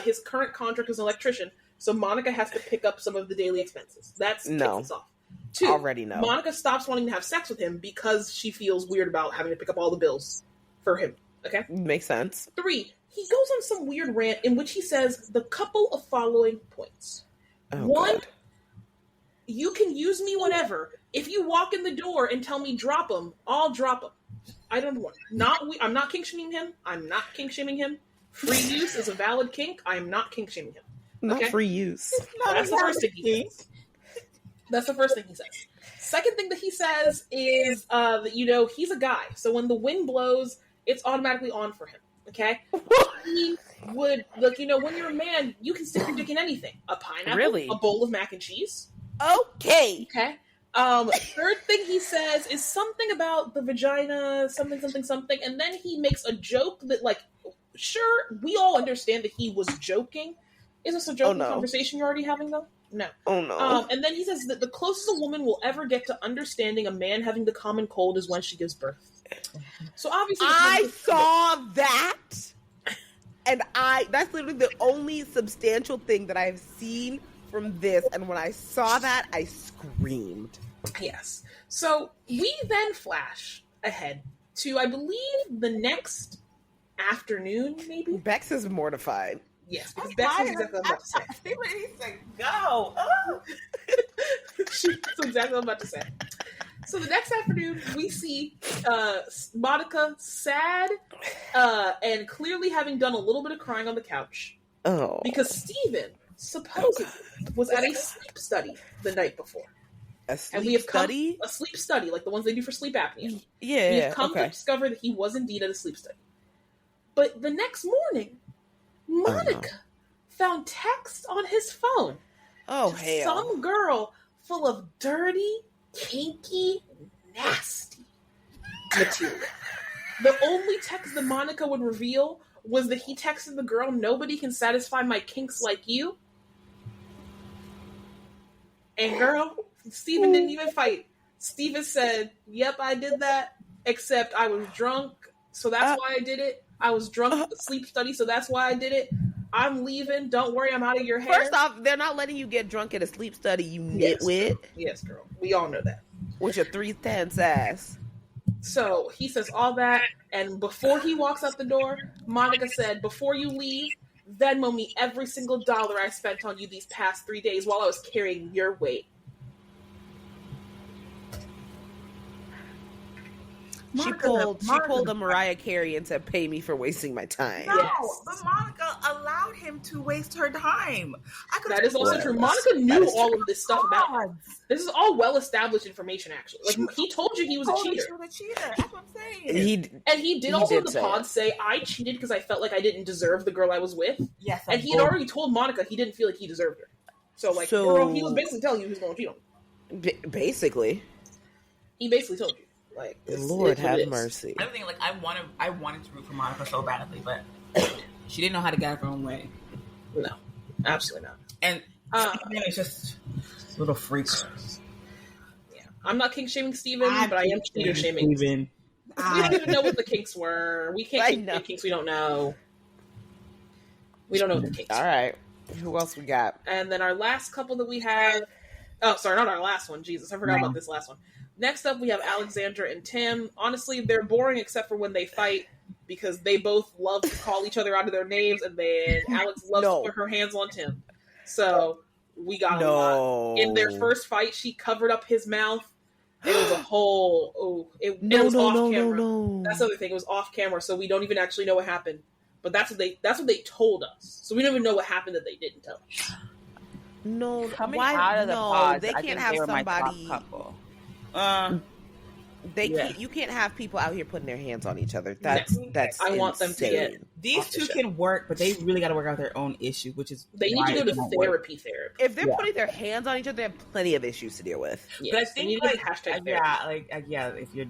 his current contract as an electrician, so Monica has to pick up some of the daily expenses. That's kicks us off. 2, already know. Monica stops wanting to have sex with him because she feels weird about having to pick up all the bills for him. Okay? Makes sense. 3, he goes on some weird rant in which he says the couple of following points. 1, God. You can use me whenever. If you walk in the door and tell me drop them, I'll drop them. I don't want. I'm not kink shaming him. I'm not kink shaming him. Free use is a valid kink. I am not kink shaming him. Okay? Not free use. That's the first thing he says. That's the first thing he says. Second thing that he says is that, he's a guy. So when the wind blows, it's automatically on for him. Okay? He would, when you're a man, you can stick your dick in anything. A pineapple, a bowl of mac and cheese. Okay. Okay? Third thing he says is something about the vagina, something, and then he makes a joke that, sure, we all understand that he was joking. Is this a joking conversation you're already having, though? No. Oh, no. And then he says that the closest a woman will ever get to understanding a man having the common cold is when she gives birth. So obviously... I saw that! And that's literally the only substantial thing that I've seen from this. And when I saw that, I screamed. Yes. So we then flash ahead to, I believe, the next afternoon, maybe? Bex is mortified. Yes, because Bex is exactly what I'm about to say. He said, go. Oh. That's exactly what I'm about to say. So the next afternoon, we see Monica sad and clearly having done a little bit of crying on the couch. Oh. Because Steven supposedly was at a sleep study the night before. A sleep study? A sleep study, like the ones they do for sleep apnea. Yeah, We've come to discover that he was indeed at a sleep study. But the next morning, Monica found text on his phone. Oh, hell. Some girl full of dirty, kinky, nasty material. The only text that Monica would reveal was that he texted the girl, "Nobody can satisfy my kinks like you." And girl, Steven didn't even fight. Steven said, "Yep, I did that, except I was drunk, so that's why I did it. I was drunk at the sleep study, so that's why I did it. I'm leaving. Don't worry, I'm out of your hair." First off, they're not letting you get drunk at a sleep study, you nitwit. Yes, girl. We all know that. With your 310 ass. So he says all that, and before he walks out the door, Monica said, "Before you leave, Venmo me every single dollar I spent on you these past 3 days while I was carrying your weight. She pulled a Mariah Carey and said, "Pay me for wasting my time." No, Yes. but Monica allowed him to waste her time. That is also true. Monica knew all of this stuff about her. This is all well-established information, actually. Like, he told you he was a cheater. She was a cheater. That's what I'm saying. He did also in the pod say, I cheated because I felt like I didn't deserve the girl I was with. Yes. And he had already told Monica he didn't feel like he deserved her. So, girl, he was basically telling you he was going to cheat on you. Basically. He basically told you. Like, Lord have mercy. I think, like, I wanted to root for Monica so badly, but she didn't know how to get her own way. No, absolutely not. And it's just a little freak. Yeah, I'm not kink shaming Steven, but I am cheater shaming Steven. We don't even know what the kinks were. We can't keep kinks we don't know. We don't know what the kinks. All right, who else we got? And then our last couple that we have. Oh, sorry, not our last one. Jesus, I forgot about this last one. Next up, we have Alexandra and Tim. Honestly, they're boring except for when they fight because they both love to call each other out of their names, and then Alex loves to put her hands on Tim. So we got a lot. In their first fight, she covered up his mouth. It was a whole it was off camera. No. That's the other thing. It was off camera, so we don't even actually know what happened. But that's what they told us. So we don't even know what happened that they didn't tell us. No, coming out of the pods, they can't have somebody. You can't have people out here putting their hands on each other. That's I want them to get these two can work, but they really got to work out their own issue, which is they need to go to therapy. If they're putting their hands on each other, they have plenty of issues to deal with. Yes. But I think if you're,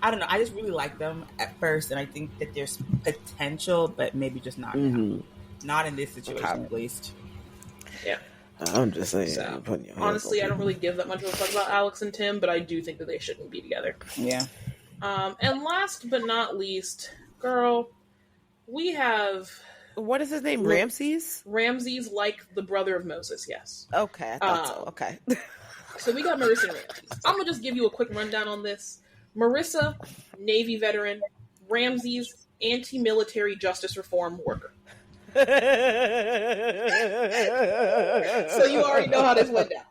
I don't know. I just really like them at first, and I think that there's potential, but maybe just not now. Not in this situation, at least. Yeah. I'm just saying. So, honestly, I don't really give that much of a fuck about Alex and Tim, but I do think that they shouldn't be together. Yeah. And last but not least, girl, we have... What is his name? Ramses? Ramses, like the brother of Moses, yes. Okay, I thought so. Okay. So we got Marissa and Ramses. I'm going to just give you a quick rundown on this. Marissa, Navy veteran. Ramses, anti-military justice reform worker. So you already know how this went down.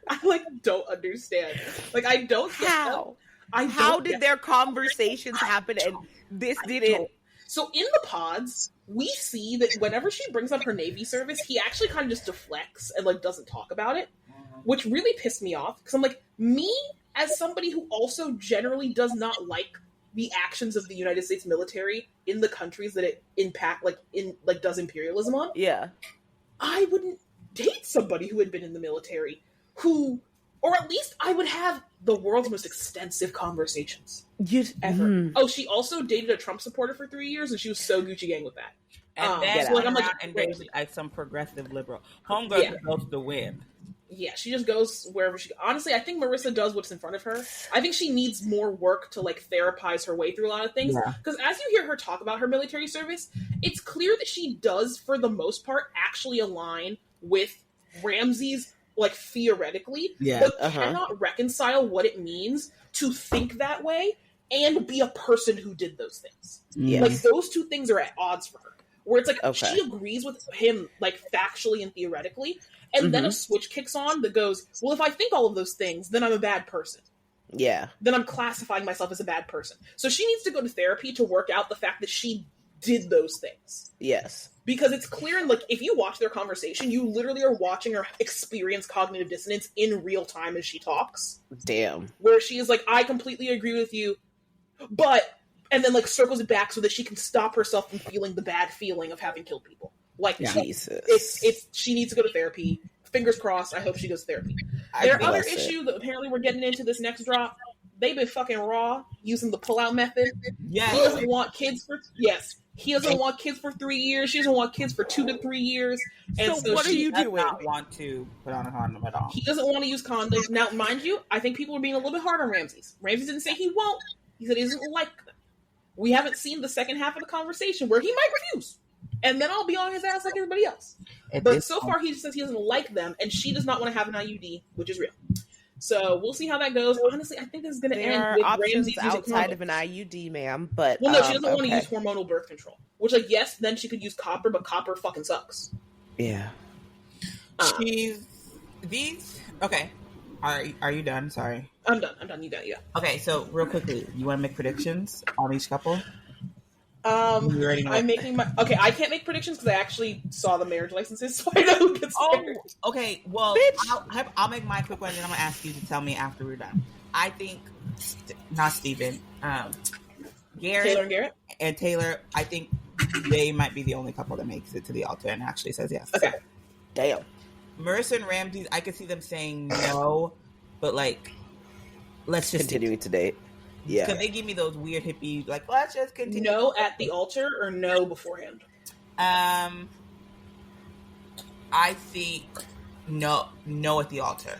I don't understand. I don't get how. How did their conversations happen and this didn't? So in the pods, we see that whenever she brings up her Navy service, he actually kind of just deflects and doesn't talk about it, which really pissed me off because I'm like, me as somebody who also generally does not like the actions of the United States military in the countries that it impact, does imperialism on. Yeah. I wouldn't date somebody who had been in the military or at least I would have the world's most extensive conversations ever. Mm. Oh, she also dated a Trump supporter for 3 years and she was so Gucci gang with that. And then dated some progressive liberal. Homegirl goes to the wind. Yeah, she just goes wherever she... Honestly, I think Marissa does what's in front of her. I think she needs more work to, therapize her way through a lot of things. Because as you hear her talk about her military service, it's clear that she does, for the most part, actually align with Ramses, theoretically. Yeah. But cannot reconcile what it means to think that way and be a person who did those things. Yes. Those two things are at odds for her. Where it's she agrees with him, factually and theoretically, and then a switch kicks on that goes, well, if I think all of those things, then I'm a bad person. Yeah. Then I'm classifying myself as a bad person. So she needs to go to therapy to work out the fact that she did those things. Yes. Because it's clear, and if you watch their conversation, you literally are watching her experience cognitive dissonance in real time as she talks. Damn. Where she is I completely agree with you, but... And then, circles it back so that she can stop herself from feeling the bad feeling of having killed people. Jesus. It's she needs to go to therapy. Fingers crossed, I hope she goes to therapy. Their other issue that apparently we're getting into this next drop, they've been fucking raw using the pull-out method. Yeah. He doesn't want kids for... Yes. He doesn't want kids for 3 years. She doesn't want kids for 2 to 3 years. And so what are you doing? Does not want to put on a condom at all. He doesn't want to use condoms. Now, mind you, I think people are being a little bit hard on Ramses. Ramses didn't say he won't. He said he doesn't like them. We haven't seen the second half of the conversation where he might refuse. And then I'll be on his ass like everybody else. But so far, he just says he doesn't like them, and she does not want to have an IUD, which is real. So we'll see how that goes. Honestly, I think this is going to end There are with options Ramsey outside of an IUD, ma'am. But well, no, she doesn't want to use hormonal birth control. Which, like, yes, then she could use copper, but copper fucking sucks. Yeah. Okay. Are you done? Sorry. I'm done. You got it, yeah. Okay, so real quickly, you want to make predictions on each couple? I'm making my... Okay, I can't make predictions because I actually saw the marriage licenses, so I know who gets married. Okay. Well, I'll make my quick one, and then I'm going to ask you to tell me after we're done. I think... Not Steven. Taylor and Taylor, I think they might be the only couple that makes it to the altar and actually says yes. Okay. Damn. Marissa and Ramsey, I could see them saying no, but, like, let's just... Continuing to date. Yeah. Because they give me those weird hippie, like, let's just continue. No at the altar or no beforehand? I think no at the altar.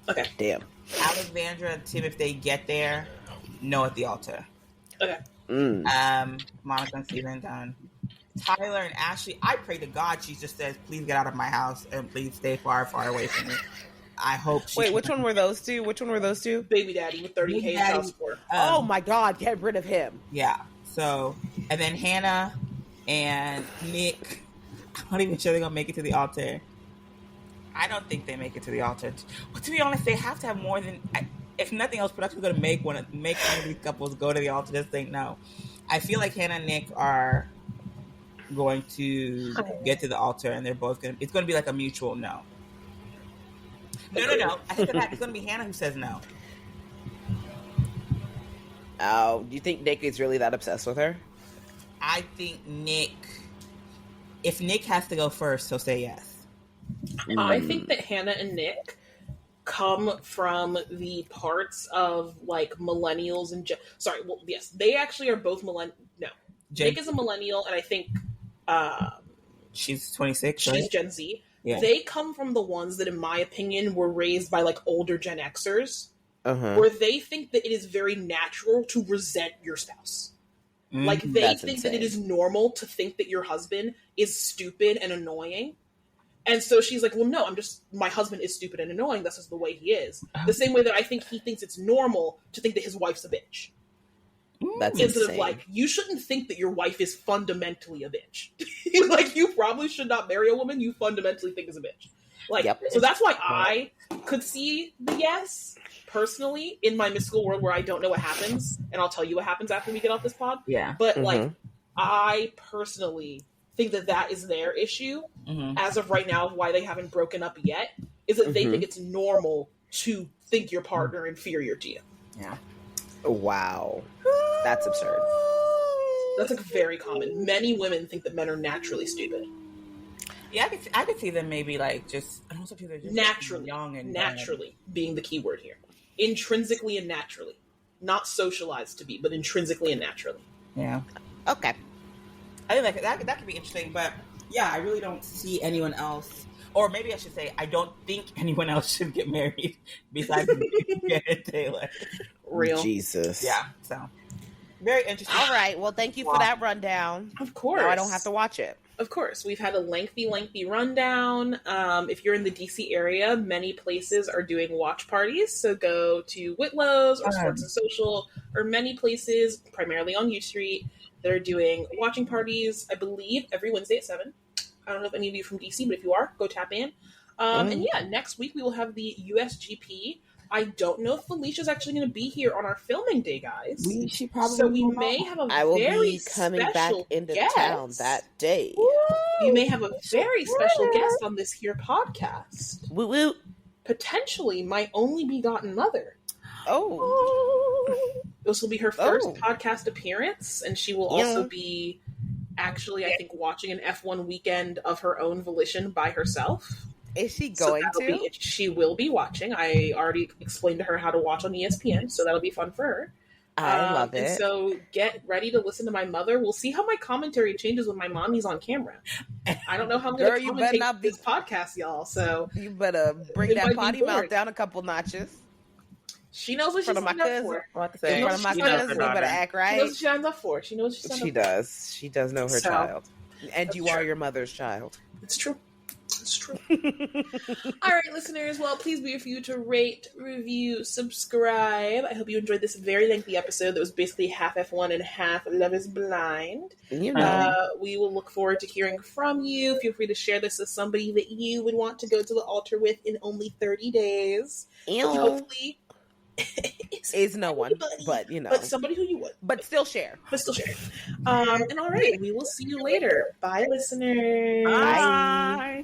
Okay. Damn. Alexandra and Tim, if they get there, no at the altar. Okay. Monica and Steven done. Tyler and Ashley, I pray to God she just says, please get out of my house and please stay far, far away from me. I hope she... Wait, which one were those two? Baby daddy with 30K child support. Oh my God, get rid of him. Yeah. So, and then Hannah and Nick, I'm not even sure they're going to make it to the altar. I don't think they make it to the altar. Well, to be honest, they have to have more than... if nothing else, production's going to make one of these couples go to the altar. Just think no. I feel like Hannah and Nick are going to get to the altar, and they're both going to... It's going to be like a mutual no. No. I think it's going to be Hannah who says no. Oh, do you think Nick is really that obsessed with her? I think Nick... If Nick has to go first, he'll say yes. I think that Hannah and Nick come from the parts of, like, millennials and... yes. They actually are both millennials. No. Nick is a millennial, and I think... she's 26, She's right? Gen Z. Yeah. They come from the ones that, in my opinion, were raised by, like, older Gen Xers, where they think that it is very natural to resent your spouse. Like, they think that it is normal to think that your husband is stupid and annoying. And so she's like, well, no, my husband is stupid and annoying. That's just the way he is. The same way that I think he thinks it's normal to think that his wife's a bitch. That's Instead insane. of, like, you shouldn't think that your wife is fundamentally a bitch. Like, you probably should not marry a woman you fundamentally think is a bitch. Like, so that's why I could see the yes, personally, in my mystical world where I don't know what happens, and I'll tell you what happens after we get off this pod. Yeah. But, like, I personally think that is their issue, as of right now, of why they haven't broken up yet, is that they think it's normal to think your partner inferior to you. Yeah. Wow. That's absurd. That's, like, very common. Many women think that men are naturally stupid. Yeah, I could see them maybe, like, just... I also feel they're just naturally, young and... Naturally being the key word here. Intrinsically and naturally. Not socialized to be, but intrinsically and naturally. Yeah. Okay. I think that could be interesting, but yeah, I really don't see anyone else, or maybe I should say, I don't think anyone else should get married besides Nick and Taylor. Real. Jesus. Yeah, so very interesting. All right, well, thank you for that rundown. Of course. Now I don't have to watch it. Of course. We've had a lengthy rundown. If you're in the DC area, many places are doing watch parties, so go to Whitlow's or Sports and Social, or many places, primarily on U Street, that are doing watching parties, I believe, every Wednesday at 7. I don't know if any of you are from DC, but if you are, go tap in. And yeah, next week we will have the USGP. I don't know if Felicia's actually going to be here on our filming day, guys. She probably so we may have a I will very be coming back into guest. town that day. You may have a very special guest on this here podcast. Woo woo. Potentially my only begotten mother. Oh. This will be her first podcast appearance, and she will also be actually, I think, watching an F1 weekend of her own volition by herself. Is she going to? She will be watching. I already explained to her how to watch on ESPN, so that'll be fun for her. I love it. And so get ready to listen to my mother. We'll see how my commentary changes when my mommy's on camera. I don't know how I'm going to commentate this podcast, y'all. So you better bring that potty mouth down a couple notches. She knows what she's signed up for. In front of my cousins, we better act right. She knows what she signed up for. She knows what she signed up for. She does. She does know her child. And you are your mother's child. It's true. It's true. All right, listeners. Well, please be sure to rate, review, subscribe. I hope you enjoyed this very lengthy episode that was basically half F1 and half Love is Blind. You know. We will look forward to hearing from you. Feel free to share this with somebody that you would want to go to the altar with in only 30 days. Hopefully, is no one, but but somebody who you would. But still share. And all right, we will see you later. Bye, listeners. Bye.